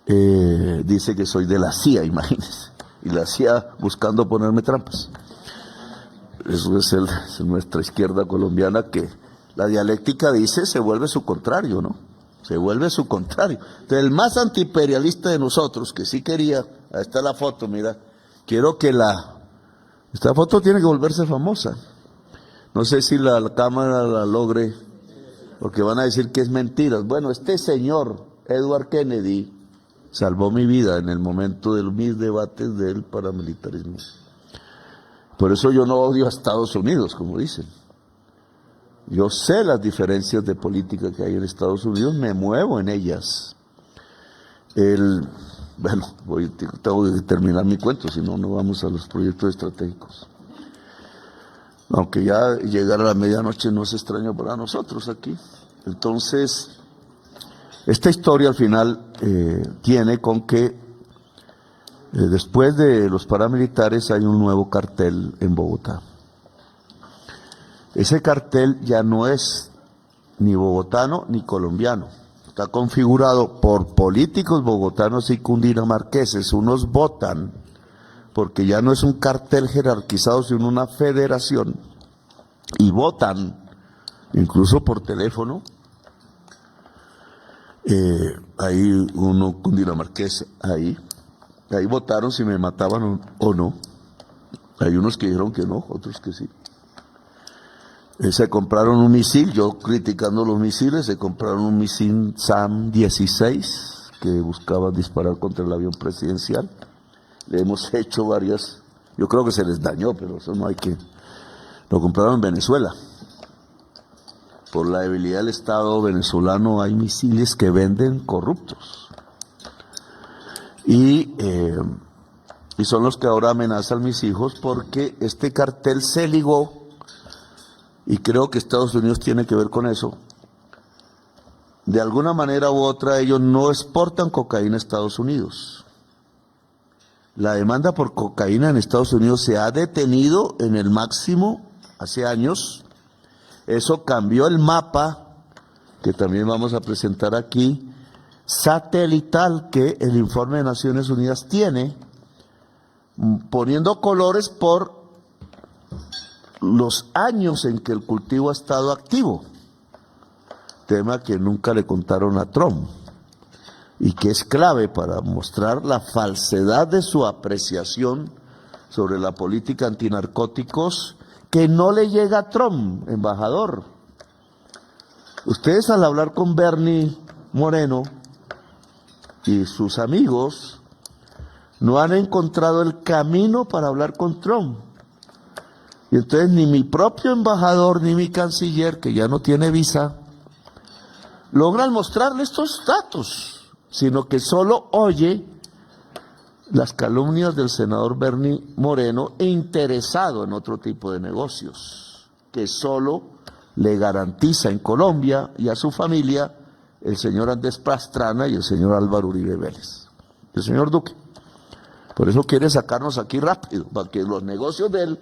dice que soy de la CIA, imagínense, y la CIA buscando ponerme trampas. Eso es nuestra izquierda colombiana, que la dialéctica dice se vuelve su contrario, ¿no? Se vuelve su contrario. Entonces, el más antiimperialista de nosotros, que sí quería, ahí está la foto, mira, quiero que esta foto tiene que volverse famosa. No sé si la cámara la logre, porque van a decir que es mentira. Bueno, este señor, Edward Kennedy, salvó mi vida en el momento de mis debates del paramilitarismo. Por eso yo no odio a Estados Unidos, como dicen. Yo sé las diferencias de política que hay en Estados Unidos, me muevo en ellas. Bueno, tengo que terminar mi cuento, si no, no vamos a los proyectos estratégicos. Aunque ya llegar a la medianoche no es extraño para nosotros aquí. Entonces, esta historia al final tiene con que después de los paramilitares hay un nuevo cartel en Bogotá. Ese cartel ya no es ni bogotano ni colombiano. Está configurado por políticos bogotanos y cundinamarqueses. Unos votan, porque ya no es un cartel jerarquizado, sino una federación. Y votan, incluso por teléfono. Hay uno cundinamarqués ahí. Ahí votaron si me mataban o no. Hay unos que dijeron que no, otros que sí. Se compraron un misil, yo criticando los misiles, se compraron un misil SAM-16 que buscaba disparar contra el avión presidencial. Le hemos hecho varias, yo creo que se les dañó, pero eso no hay que... Lo compraron en Venezuela. Por la debilidad del Estado venezolano hay misiles que venden corruptos. Y son los que ahora amenazan a mis hijos, porque este cartel se ligó, y creo que Estados Unidos tiene que ver con eso. De alguna manera u otra, ellos no exportan cocaína a Estados Unidos. La demanda por cocaína en Estados Unidos se ha detenido en el máximo hace años. Eso cambió el mapa, que también vamos a presentar aquí, satelital, que el informe de Naciones Unidas tiene, poniendo colores por los años en que el cultivo ha estado activo, tema que nunca le contaron a Trump y que es clave para mostrar la falsedad de su apreciación sobre la política antinarcóticos, que no le llega a Trump, embajador. Ustedes, al hablar con Bernie Moreno y sus amigos, no han encontrado el camino para hablar con Trump. Y entonces ni mi propio embajador ni mi canciller, que ya no tiene visa, logran mostrarle estos datos. sino que solo oye las calumnias del senador Bernie Moreno interesado en otro tipo de negocios, que solo le garantiza en Colombia y a su familia el señor Andrés Pastrana y el señor Álvaro Uribe Vélez, el señor Duque. Por eso quiere sacarnos aquí rápido, para que los negocios de él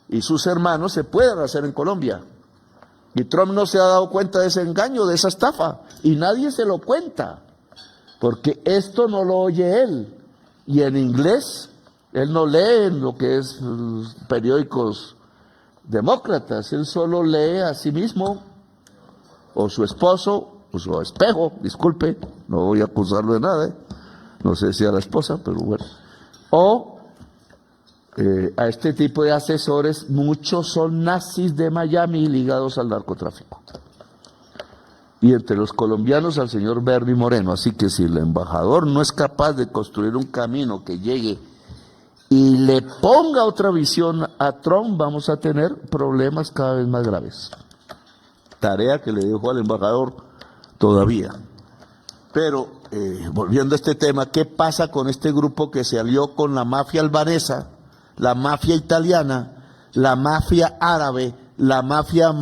y sus hermanos se puedan hacer en Colombia. Y Trump no se ha dado cuenta de ese engaño, de esa estafa, y nadie se lo cuenta, porque esto no lo oye él. Y en inglés, él no lee lo que es periódicos demócratas, él solo lee a sí mismo, o su esposo, o su espejo, disculpe, no voy a acusarlo de nada, no sé si a la esposa, pero bueno, o a este tipo de asesores, muchos son nazis de Miami ligados al narcotráfico. Y entre los colombianos al señor Bernie Moreno. Así que si el embajador no es capaz de construir un camino que llegue y le ponga otra visión a Trump, vamos a tener problemas cada vez más graves. Tarea que le dejo al embajador todavía. Pero, volviendo a este tema, ¿qué pasa con este grupo que se alió con la mafia albanesa, la mafia italiana, la mafia árabe, la mafia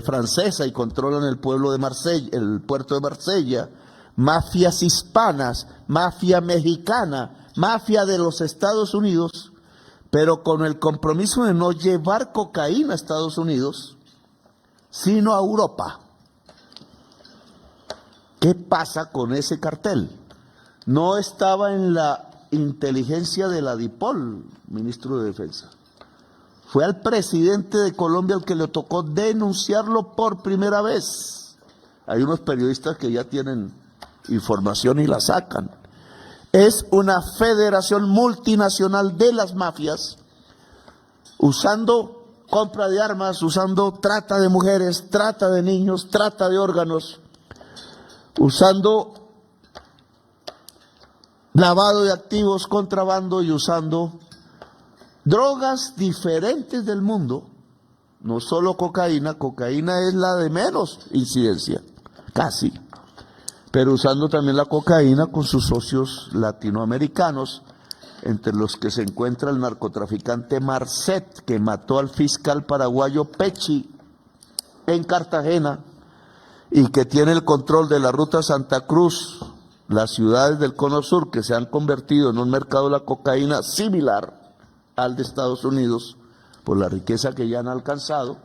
francesa y controlan el pueblo de Marsella, el puerto de Marsella, mafias hispanas, mafia mexicana, mafia de los Estados Unidos, pero con el compromiso de no llevar cocaína a Estados Unidos, sino a Europa? ¿Qué pasa con ese cartel? No estaba en la inteligencia de la DIPOL, ministro de Defensa. Fue al presidente de Colombia el que le tocó denunciarlo por primera vez. Hay unos periodistas que ya tienen información y la sacan. Es una federación multinacional de las mafias, usando compra de armas, usando trata de mujeres, trata de niños, trata de órganos, usando lavado de activos, contrabando y usando drogas diferentes del mundo, no solo cocaína, cocaína es la de menos incidencia, casi, pero usando también la cocaína con sus socios latinoamericanos, entre los que se encuentra el narcotraficante Marcet, que mató al fiscal paraguayo Pecci en Cartagena, y que tiene el control de la ruta Santa Cruz, las ciudades del Cono Sur, que se han convertido en un mercado de la cocaína similar al de Estados Unidos, por la riqueza que ya han alcanzado.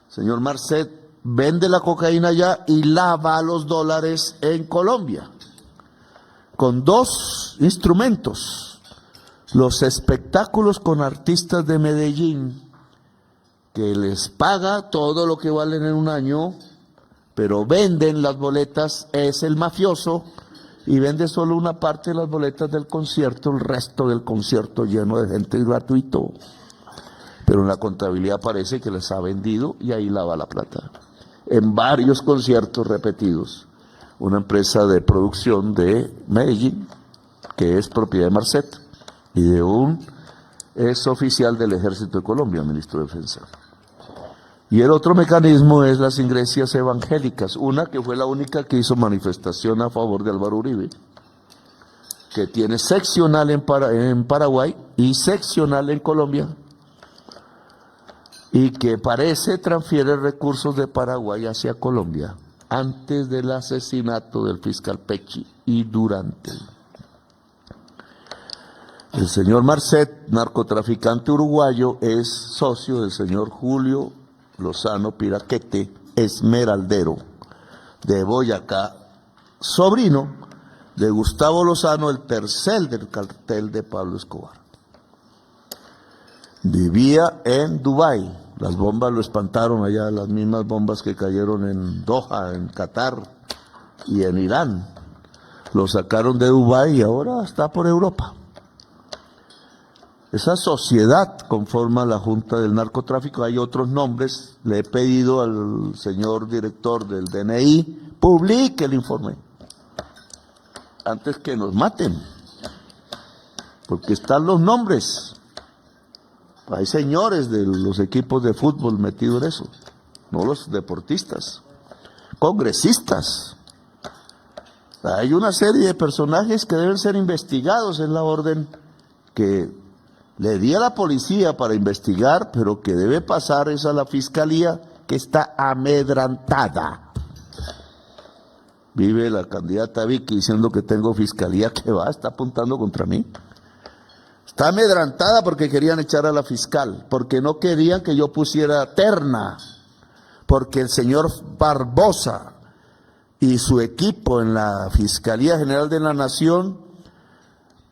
Señor Marcet vende la cocaína allá y lava los dólares en Colombia, con dos instrumentos: los espectáculos con artistas de Medellín, que les paga todo lo que valen en un año, pero venden las boletas, es el mafioso, y vende solo una parte de las boletas del concierto, el resto del concierto lleno de gente gratuito. Pero en la contabilidad parece que les ha vendido y ahí lava la plata. En varios conciertos repetidos. Una empresa de producción de Medellín, que es propiedad de Marcet, y de un ex oficial del Ejército de Colombia, ministro de Defensa. Y el otro mecanismo es las iglesias evangélicas, una que fue la única que hizo manifestación a favor de Álvaro Uribe, que tiene seccional en Paraguay y seccional en Colombia, y que parece transfiere recursos de Paraguay hacia Colombia, antes del asesinato del fiscal Pecci y durante. El señor Marcet, narcotraficante uruguayo, es socio del señor Julio Lozano Piraquete, esmeraldero de Boyacá, sobrino de Gustavo Lozano, el tercer del cartel de Pablo Escobar. Vivía en Dubái, las bombas lo espantaron allá, las mismas bombas que cayeron en Doha, en Qatar y en Irán. Lo sacaron de Dubái y ahora está por Europa. Esa sociedad conforma la Junta del Narcotráfico. Hay otros nombres. Le he pedido al señor director del DNI, publique el informe antes que nos maten, porque están los nombres. Hay señores de los equipos de fútbol metidos en eso, no los deportistas, congresistas. Hay una serie de personajes que deben ser investigados, es la orden que le di a la policía para investigar, pero que debe pasar es a la fiscalía, que está amedrantada. Vive la candidata Vicky diciendo que tengo fiscalía, que va, está apuntando contra mí. Está amedrantada porque querían echar a la fiscal, porque no querían que yo pusiera terna, porque el señor Barbosa y su equipo en la Fiscalía General de la Nación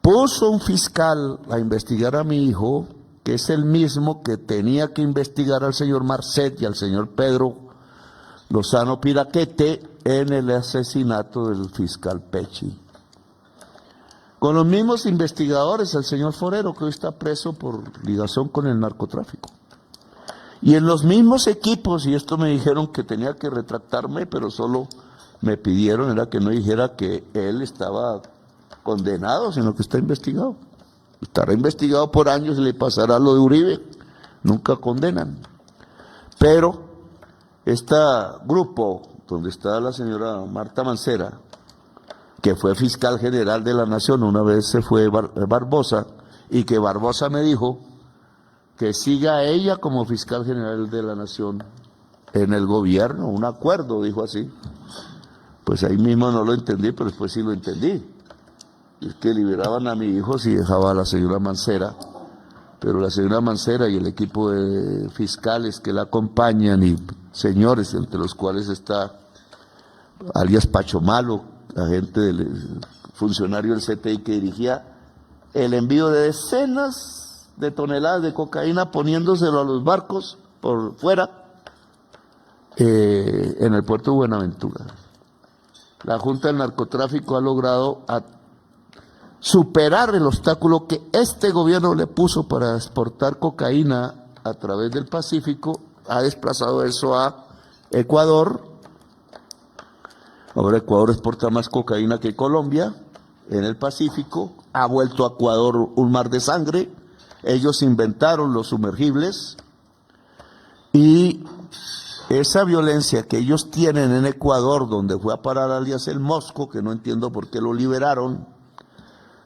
puso un fiscal a investigar a mi hijo, que es el mismo que tenía que investigar al señor Marcet y al señor Pedro Lozano Piraquete en el asesinato del fiscal Pechi. Con los mismos investigadores, el señor Forero, que hoy está preso por ligación con el narcotráfico. Y en los mismos equipos, y esto me dijeron que tenía que retractarme, pero solo me pidieron, era que no dijera que él estaba condenado, sino que está investigado. Estará investigado por años y le pasará lo de Uribe. Nunca condenan. Pero este grupo, donde está la señora Marta Mancera, que fue fiscal general de la Nación, una vez se fue Barbosa, y que Barbosa me dijo que siga ella como fiscal general de la Nación en el gobierno, un acuerdo, dijo así. Pues ahí mismo no lo entendí, pero después sí lo entendí. Es que liberaban a mi hijo si dejaba a la señora Mancera, pero la señora Mancera y el equipo de fiscales que la acompañan y señores, entre los cuales está alias Pacho Malo, agente del funcionario del CTI que dirigía el envío de decenas de toneladas de cocaína poniéndoselo a los barcos por fuera en el puerto de Buenaventura. La Junta del Narcotráfico ha logrado superar el obstáculo que este gobierno le puso para exportar cocaína a través del Pacífico, ha desplazado eso a Ecuador. Ahora Ecuador exporta más cocaína que Colombia en el Pacífico, ha vuelto a Ecuador un mar de sangre, ellos inventaron los sumergibles y esa violencia que ellos tienen en Ecuador, donde fue a parar alias El Mosco, que no entiendo por qué lo liberaron,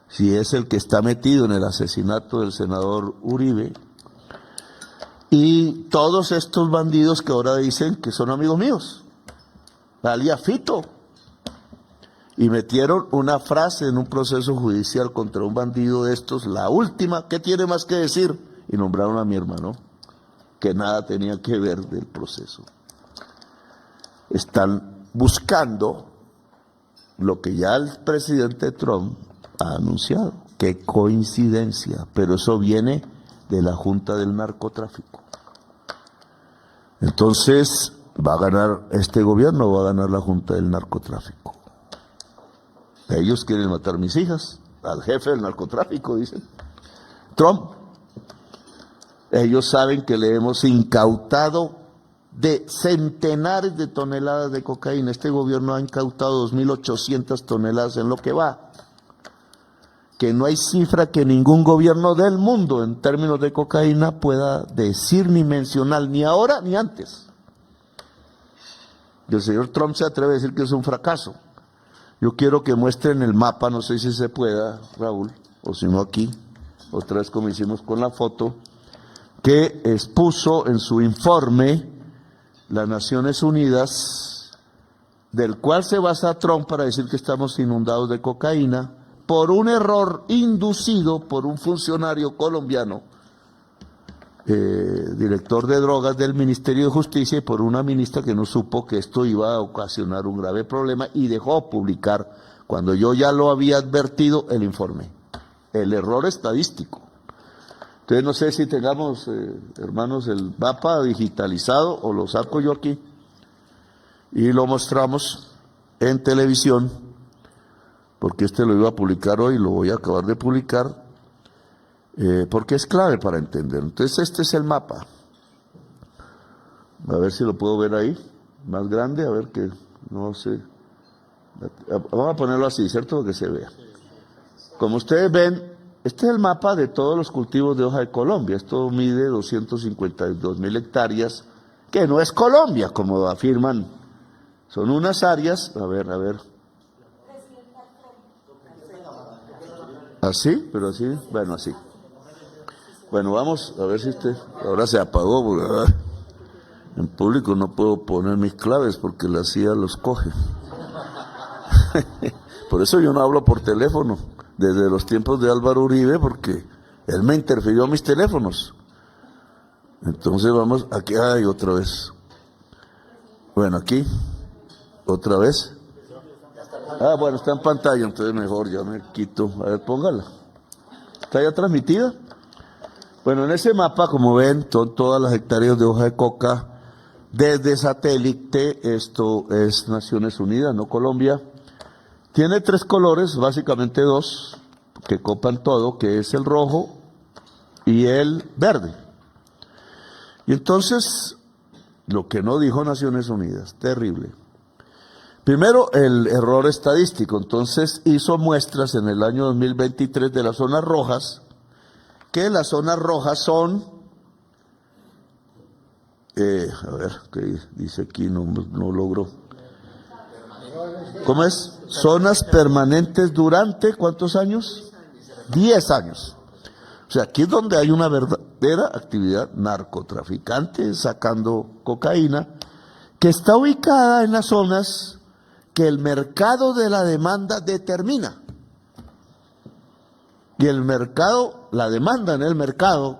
si es el que está metido en el asesinato del senador Uribe, y todos estos bandidos que ahora dicen que son amigos míos, alias Fito, y metieron una frase en un proceso judicial contra un bandido de estos, la última, ¿qué tiene más que decir? Y nombraron a mi hermano, que nada tenía que ver del proceso. Están buscando lo que ya el presidente Trump ha anunciado. Qué coincidencia, pero eso viene de la Junta del Narcotráfico. Entonces, ¿va a ganar este gobierno o va a ganar la Junta del Narcotráfico? Ellos quieren matar a mis hijas, al jefe del narcotráfico, dicen. Trump. Ellos saben que le hemos incautado de centenares de toneladas de cocaína. Este gobierno ha incautado 2.800 toneladas en lo que va. Que no hay cifra que ningún gobierno del mundo en términos de cocaína pueda decir ni mencionar, ni ahora ni antes. Y el señor Trump se atreve a decir que es un fracaso. Yo quiero que muestren el mapa, no sé si se pueda, Raúl, o si no aquí, otra vez como hicimos con la foto, que expuso en su informe las Naciones Unidas, del cual se basa Trump para decir que estamos inundados de cocaína, por un error inducido por un funcionario colombiano, director de drogas del Ministerio de Justicia, y por una ministra que no supo que esto iba a ocasionar un grave problema y dejó publicar, cuando yo ya lo había advertido, el informe, el error estadístico. Entonces no sé si tengamos, hermanos, el mapa digitalizado o lo saco yo aquí y lo mostramos en televisión, porque este lo iba a publicar hoy, lo voy a acabar de publicar, porque es clave para entender. Entonces este es el mapa. A ver si lo puedo ver ahí, más grande, a ver que no sé. Vamos a ponerlo así, ¿cierto? Para que se vea. Como ustedes ven, este es el mapa de todos los cultivos de hoja de Colombia. Esto mide 252.000 hectáreas, que no es Colombia, como afirman. Son unas áreas, a ver. ¿Así? Pero así, bueno, así. Bueno, vamos a ver si ahora se apagó, porque en público no puedo poner mis claves porque la CIA los coge. Por eso yo no hablo por teléfono, desde los tiempos de Álvaro Uribe, porque él me interfirió a mis teléfonos. Entonces vamos, aquí, ay, otra vez. Bueno, aquí, otra vez. Ah, bueno, está en pantalla, entonces mejor, ya me quito. A ver, póngala. ¿Está ya transmitida? Bueno, en ese mapa, como ven, son todas las hectáreas de hoja de coca desde satélite. Esto es Naciones Unidas, no Colombia. Tiene 3 colores, básicamente 2, que copan todo, que es el rojo y el verde. Y entonces, lo que no dijo Naciones Unidas, terrible. Primero, el error estadístico. Entonces, hizo muestras en el año 2023 de las zonas rojas, que las zonas rojas son, a ver, ¿qué dice aquí? No logro. ¿Cómo es? Zonas permanentes durante, ¿cuántos años? 10 años. O sea, aquí es donde hay una verdadera actividad narcotraficante sacando cocaína, que está ubicada en las zonas que el mercado de la demanda determina. Y el mercado, la demanda en el mercado,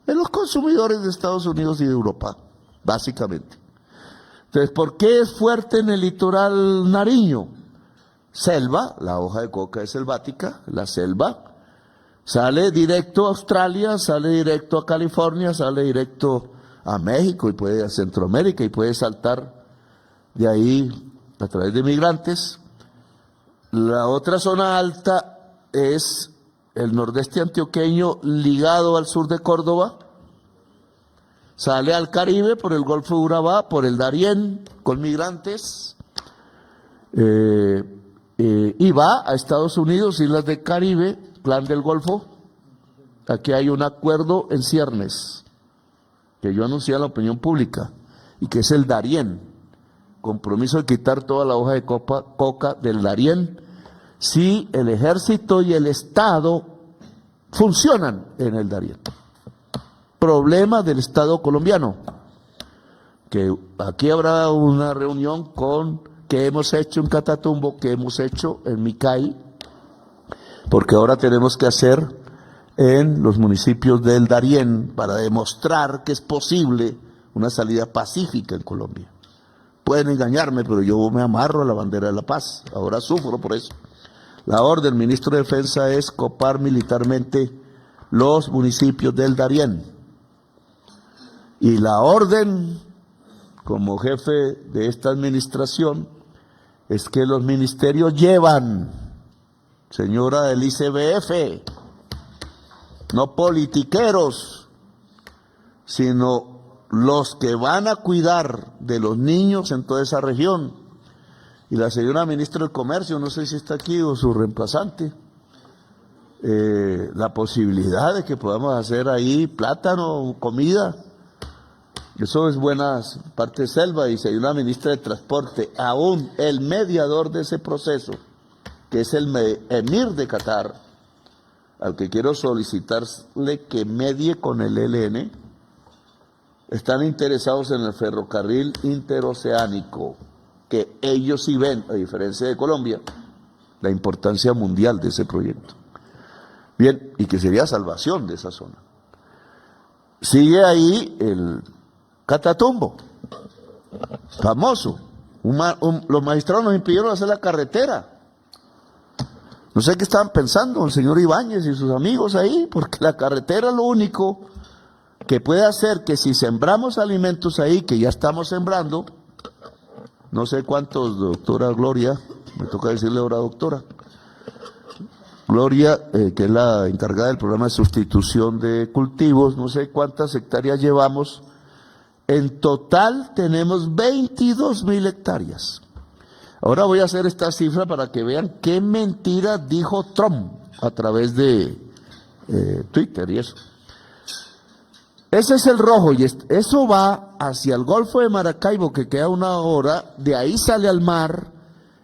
en los consumidores de Estados Unidos y de Europa, básicamente. Entonces, ¿por qué es fuerte en el litoral Nariño? Selva, la hoja de coca es selvática, la selva, sale directo a Australia, sale directo a California, sale directo a México y puede a Centroamérica y puede saltar de ahí a través de migrantes. La otra zona alta es el nordeste antioqueño ligado al sur de Córdoba, sale al Caribe por el Golfo de Urabá, por el Darién, con migrantes, y va a Estados Unidos, Islas del Caribe, Plan del Golfo. Aquí hay un acuerdo en ciernes, que yo anuncié a la opinión pública, y que es el Darién, compromiso de quitar toda la hoja de coca del Darién, si el ejército y el Estado funcionan en el Darién. Problema del Estado colombiano, que aquí habrá una reunión que hemos hecho en Catatumbo, que hemos hecho en Micay, porque ahora tenemos que hacer en los municipios del Darién para demostrar que es posible una salida pacífica en Colombia. Pueden engañarme, pero yo me amarro a la bandera de la paz, ahora sufro por eso. La orden del ministro de Defensa es copar militarmente los municipios del Darién. Y la orden, como jefe de esta administración, es que los ministerios llevan, señora del ICBF, no politiqueros, sino los que van a cuidar de los niños en toda esa región. Y la señora ministra del Comercio, no sé si está aquí o su reemplazante, la posibilidad de que podamos hacer ahí plátano, comida. Eso es buena parte de selva. Y si hay una ministra de Transporte, aún el mediador de ese proceso, que es el emir de Qatar, al que quiero solicitarle que medie con el ELN, están interesados en el ferrocarril interoceánico, que ellos sí ven, a diferencia de Colombia, la importancia mundial de ese proyecto. Bien, y que sería salvación de esa zona. Sigue ahí el Catatumbo, famoso. Los magistrados nos impidieron hacer la carretera. No sé qué estaban pensando el señor Ibáñez y sus amigos ahí, porque la carretera es lo único que puede hacer que si sembramos alimentos ahí, que ya estamos sembrando, no sé cuántos, doctora Gloria, me toca decirle ahora doctora, Gloria, que es la encargada del programa de sustitución de cultivos, no sé cuántas hectáreas llevamos. En total tenemos 22.000 hectáreas. Ahora voy a hacer esta cifra para que vean qué mentira dijo Trump a través de Twitter y eso. Ese es el rojo y eso va hacia el Golfo de Maracaibo, que queda 1 hora, de ahí sale al mar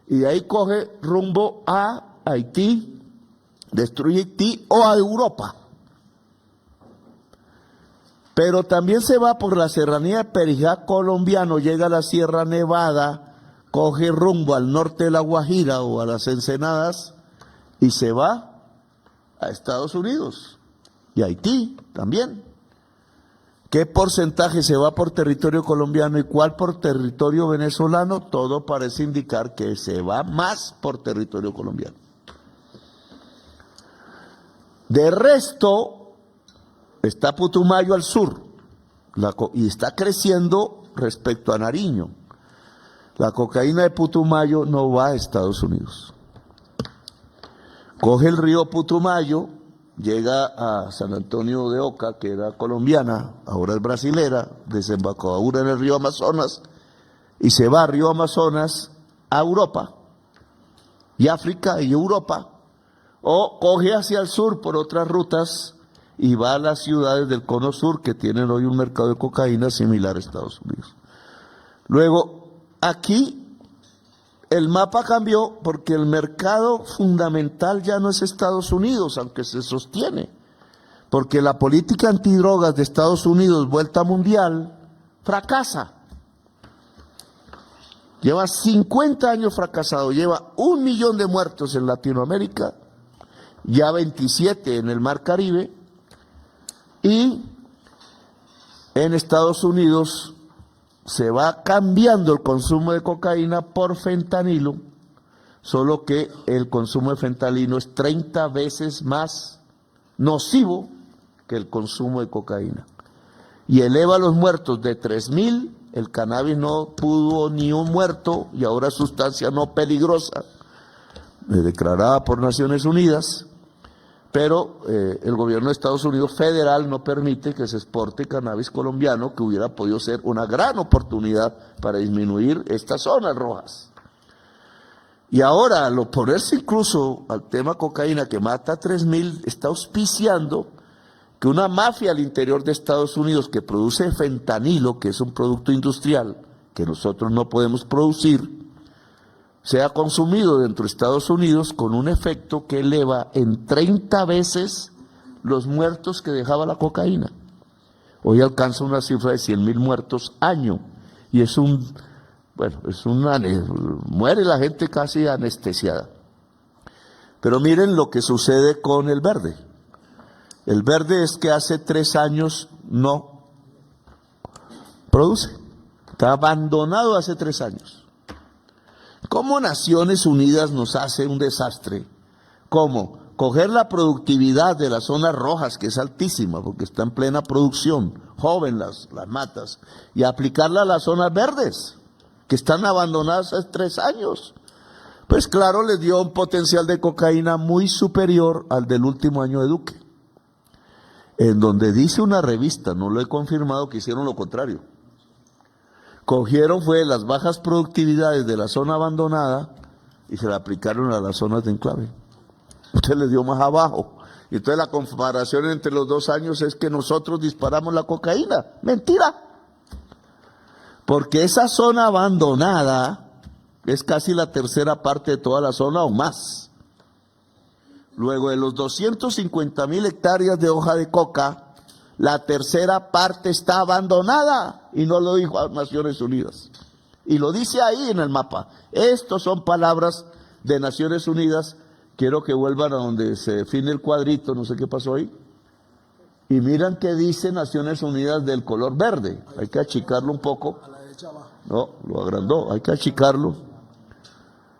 y de ahí coge rumbo a Haití, destruye Haití o a Europa. Pero también se va por la serranía de Perijá colombiano, llega a la Sierra Nevada, coge rumbo al norte de La Guajira o a las Ensenadas y se va a Estados Unidos y a Haití también. ¿Qué porcentaje se va por territorio colombiano y cuál por territorio venezolano? Todo parece indicar que se va más por territorio colombiano. De resto, está Putumayo al sur y está creciendo respecto a Nariño. La cocaína de Putumayo no va a Estados Unidos. Coge el río Putumayo, llega a San Antonio de Oca, que era colombiana, ahora es brasilera, desembocadura en el río Amazonas, y se va a río Amazonas a Europa, y África y Europa, o coge hacia el sur por otras rutas y va a las ciudades del cono sur que tienen hoy un mercado de cocaína similar a Estados Unidos. Luego, aquí el mapa cambió porque el mercado fundamental ya no es Estados Unidos, aunque se sostiene, porque la política antidrogas de Estados Unidos, vuelta mundial, fracasa. Lleva 50 años fracasado, lleva 1 millón de muertos en Latinoamérica, ya 27 en el Mar Caribe, y en Estados Unidos se va cambiando el consumo de cocaína por fentanilo, solo que el consumo de fentanilo es 30 veces más nocivo que el consumo de cocaína. Y eleva los muertos de 3.000, el cannabis no pudo ni un muerto y ahora es sustancia no peligrosa, declarada por Naciones Unidas, pero el gobierno de Estados Unidos federal no permite que se exporte cannabis colombiano, que hubiera podido ser una gran oportunidad para disminuir estas zonas rojas. Y ahora, al oponerse incluso al tema cocaína que mata a 3.000, está auspiciando que una mafia al interior de Estados Unidos que produce fentanilo, que es un producto industrial que nosotros no podemos producir, sea consumido dentro de Estados Unidos con un efecto que eleva en 30 veces los muertos que dejaba la cocaína. Hoy alcanza una cifra de 100.000 muertos año y es muere la gente casi anestesiada. Pero miren lo que sucede con el verde. El verde es que hace 3 años no produce, está abandonado hace 3 años. ¿Cómo Naciones Unidas nos hace un desastre? ¿Cómo? Coger la productividad de las zonas rojas, que es altísima, porque está en plena producción, joven las matas, y aplicarla a las zonas verdes, que están abandonadas hace 3 años. Pues claro, les dio un potencial de cocaína muy superior al del último año de Duque, en donde dice una revista, no lo he confirmado, que hicieron lo contrario. Cogieron fue las bajas productividades de la zona abandonada y se la aplicaron a las zonas de enclave. Usted les dio más abajo. Y entonces la comparación entre los 2 años es que nosotros disparamos la cocaína. ¡Mentira! Porque esa zona abandonada es casi la tercera parte de toda la zona o más. Luego de los 250.000 hectáreas de hoja de coca, la tercera parte está abandonada, y no lo dijo a Naciones Unidas. Y lo dice ahí en el mapa. Estas son palabras de Naciones Unidas. Quiero que vuelvan a donde se define el cuadrito, no sé qué pasó ahí. Y miran qué dice Naciones Unidas del color verde. Hay que achicarlo un poco. No, lo agrandó, hay que achicarlo.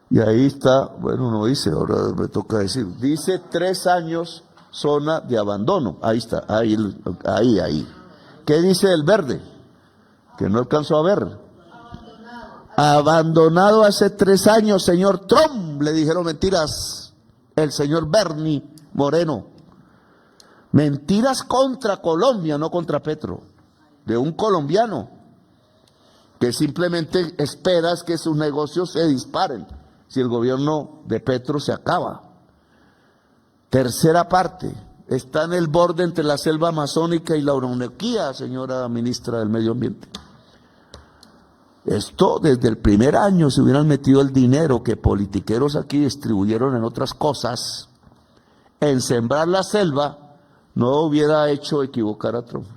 Y ahí está, bueno, no dice, ahora me toca decir. Dice 3 años... zona de abandono, ahí está, ahí. ¿Qué dice el verde? Que no alcanzó a ver. Abandonado hace 3 años, señor Trump, le dijeron mentiras, el señor Bernie Moreno. Mentiras contra Colombia, no contra Petro, de un colombiano, que simplemente esperas que sus negocios se disparen, si el gobierno de Petro se acaba. Tercera parte, está en el borde entre la selva amazónica y la Orinoquía, señora ministra del Medio Ambiente. Esto desde el primer año se hubieran metido el dinero que politiqueros aquí distribuyeron en otras cosas, en sembrar la selva no hubiera hecho equivocar a Trump.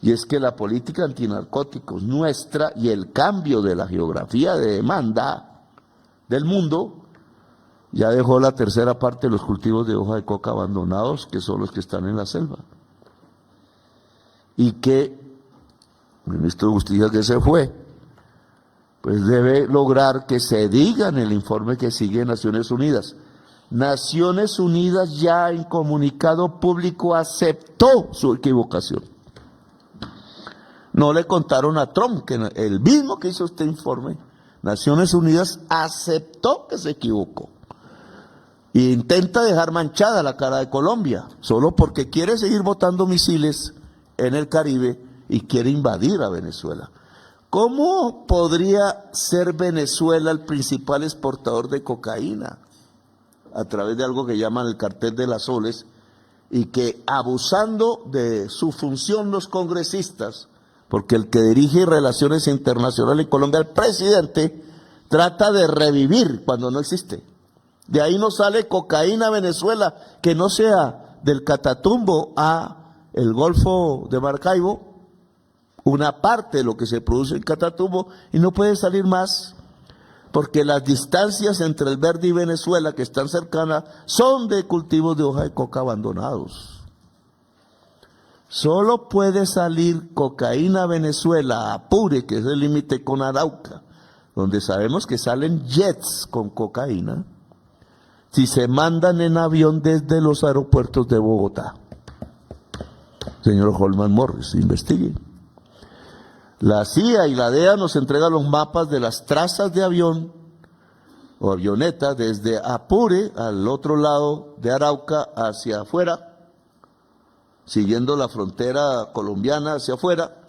Y es que la política antinarcóticos nuestra y el cambio de la geografía de demanda del mundo ya dejó la tercera parte de los cultivos de hoja de coca abandonados, que son los que están en la selva. Y que el ministro de Justicia, que se fue, pues debe lograr que se diga en el informe que sigue Naciones Unidas. Naciones Unidas ya en comunicado público aceptó su equivocación. No le contaron a Trump, que el mismo que hizo este informe, Naciones Unidas aceptó que se equivocó. E intenta dejar manchada la cara de Colombia, solo porque quiere seguir botando misiles en el Caribe y quiere invadir a Venezuela. ¿Cómo podría ser Venezuela el principal exportador de cocaína? A través de algo que llaman el cartel de las soles, y que abusando de su función los congresistas, porque el que dirige Relaciones Internacionales en Colombia, el presidente, trata de revivir cuando no existe. De ahí no sale cocaína a Venezuela que no sea del Catatumbo a el Golfo de Maracaibo, una parte de lo que se produce en Catatumbo, y no puede salir más, porque las distancias entre el Verde y Venezuela, que están cercanas, son de cultivos de hoja de coca abandonados. Solo puede salir cocaína a Venezuela, a Apure, que es el límite con Arauca, donde sabemos que salen jets con cocaína, si se mandan en avión desde los aeropuertos de Bogotá. Señor Holman Morris, investigue. La CIA y la DEA nos entregan los mapas de las trazas de avión o avioneta desde Apure al otro lado de Arauca hacia afuera, siguiendo la frontera colombiana hacia afuera,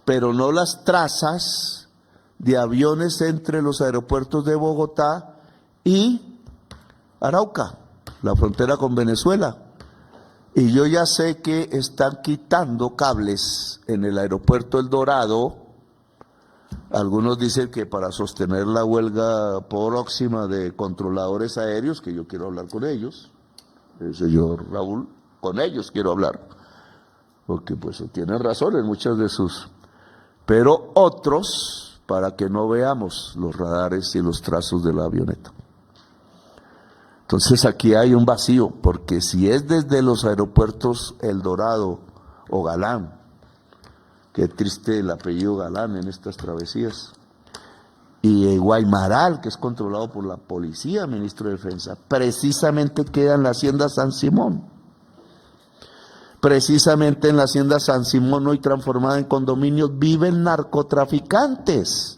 pero no las trazas de aviones entre los aeropuertos de Bogotá y Arauca, la frontera con Venezuela. Y yo ya sé que están quitando cables en el aeropuerto El Dorado. Algunos dicen que para sostener la huelga próxima de controladores aéreos, que yo quiero hablar con ellos, el señor Raúl, con ellos quiero hablar, porque pues tienen razón en muchas de sus, pero otros para que no veamos los radares y los trazos de la avioneta. Entonces aquí hay un vacío, porque si es desde los aeropuertos El Dorado o Galán, qué triste el apellido Galán en estas travesías, y Guaymaral, que es controlado por la policía, ministro de Defensa, precisamente queda en la hacienda San Simón. Precisamente en la hacienda San Simón, hoy transformada en condominios, viven narcotraficantes.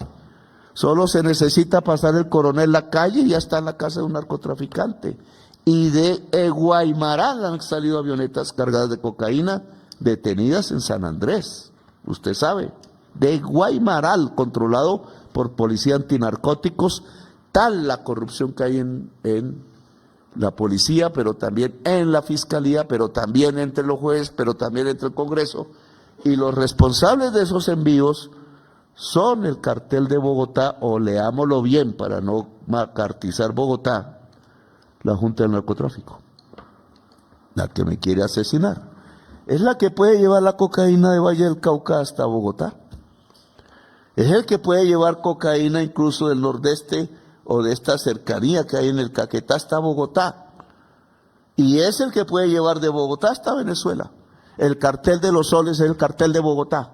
Solo se necesita pasar el Coronel la calle y ya está en la casa de un narcotraficante. Y de Guaymaral han salido avionetas cargadas de cocaína detenidas en San Andrés. Usted sabe, de Guaymaral, controlado por policía antinarcóticos, tal la corrupción que hay en la policía, pero también en la fiscalía, pero también entre los jueces, pero también entre el Congreso. Y los responsables de esos envíos son el cartel de Bogotá, o leámoslo bien para no macartizar Bogotá, la Junta del Narcotráfico, la que me quiere asesinar. Es la que puede llevar la cocaína de Valle del Cauca hasta Bogotá. Es el que puede llevar cocaína incluso del nordeste o de esta cercanía que hay en el Caquetá hasta Bogotá. Y es el que puede llevar de Bogotá hasta Venezuela. El cartel de los soles es el cartel de Bogotá.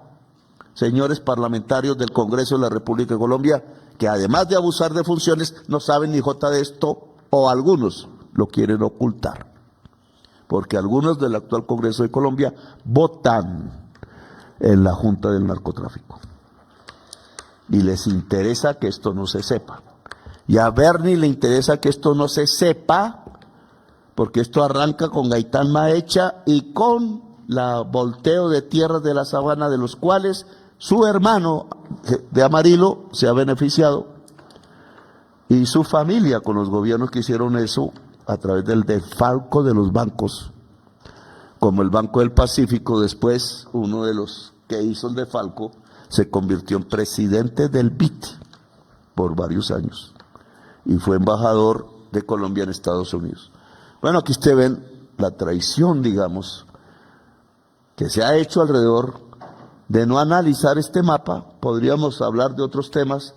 Señores parlamentarios del Congreso de la República de Colombia, que además de abusar de funciones, no saben ni jota de esto, o algunos lo quieren ocultar. Porque algunos del actual Congreso de Colombia votan en la Junta del Narcotráfico. Y les interesa que esto no se sepa. Y a Bernie le interesa que esto no se sepa, porque esto arranca con Gaitán Maecha y con la volteo de tierras de la sabana, de los cuales su hermano de Amarillo se ha beneficiado, y su familia con los gobiernos que hicieron eso a través del desfalco de los bancos, como el Banco del Pacífico. Después uno de los que hizo el desfalco se convirtió en presidente del BID por varios años y fue embajador de Colombia en Estados Unidos. Bueno, aquí ustedes ven la traición, digamos, que se ha hecho alrededor de no analizar este mapa. Podríamos hablar de otros temas,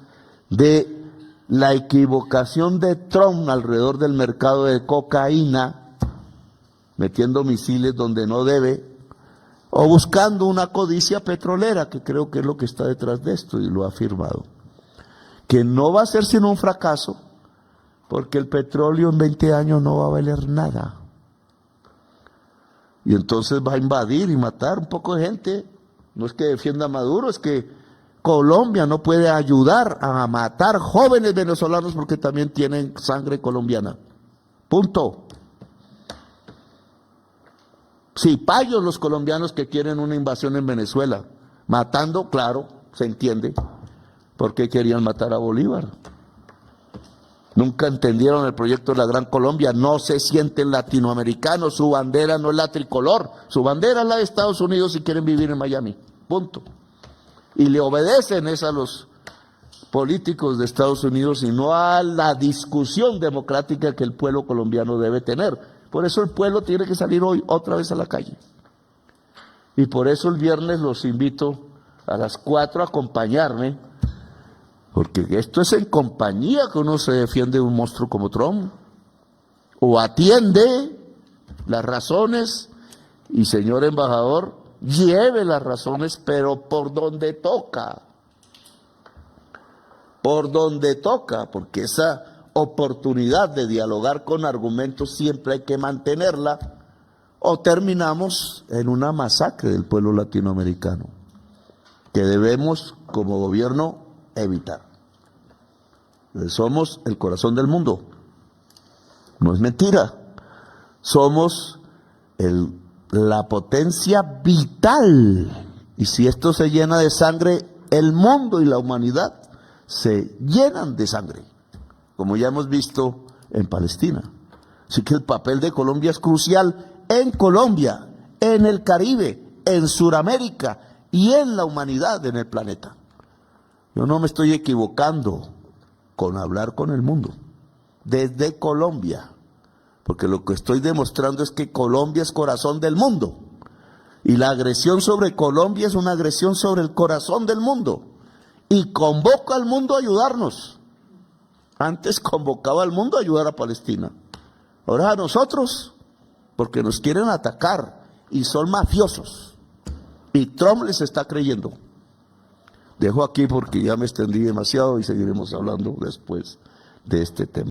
de la equivocación de Trump alrededor del mercado de cocaína, metiendo misiles donde no debe, o buscando una codicia petrolera, que creo que es lo que está detrás de esto, y lo ha afirmado, que no va a ser sino un fracaso, porque el petróleo en 20 años no va a valer nada. Y entonces va a invadir y matar un poco de gente. No es que defienda a Maduro, es que Colombia no puede ayudar a matar jóvenes venezolanos porque también tienen sangre colombiana. Punto. Sí, payos los colombianos que quieren una invasión en Venezuela. Matando, claro, se entiende. ¿Por qué querían matar a Bolívar? Nunca entendieron el proyecto de la Gran Colombia, no se sienten latinoamericanos, su bandera no es la tricolor, su bandera es la de Estados Unidos y quieren vivir en Miami, punto. Y le obedecen es a los políticos de Estados Unidos y no a la discusión democrática que el pueblo colombiano debe tener. Por eso el pueblo tiene que salir hoy otra vez a la calle. Y por eso el viernes los invito a las 4 a acompañarme, porque esto es en compañía que uno se defiende de un monstruo como Trump, o atiende las razones, y señor embajador, lleve las razones, pero por donde toca, porque esa oportunidad de dialogar con argumentos siempre hay que mantenerla, o terminamos en una masacre del pueblo latinoamericano, que debemos como gobierno evitar. Somos el corazón del mundo, no es mentira, somos la potencia vital, y si esto se llena de sangre, el mundo y la humanidad se llenan de sangre, como ya hemos visto en Palestina. Así que el papel de Colombia es crucial en Colombia, en el Caribe, en Sudamérica y en la humanidad en el planeta. Yo no me estoy equivocando con hablar con el mundo, desde Colombia, porque lo que estoy demostrando es que Colombia es corazón del mundo, y la agresión sobre Colombia es una agresión sobre el corazón del mundo, y convoco al mundo a ayudarnos. Antes convocaba al mundo a ayudar a Palestina, ahora a nosotros, porque nos quieren atacar, y son mafiosos, y Trump les está creyendo. Dejo aquí porque ya me extendí demasiado y seguiremos hablando después de este tema.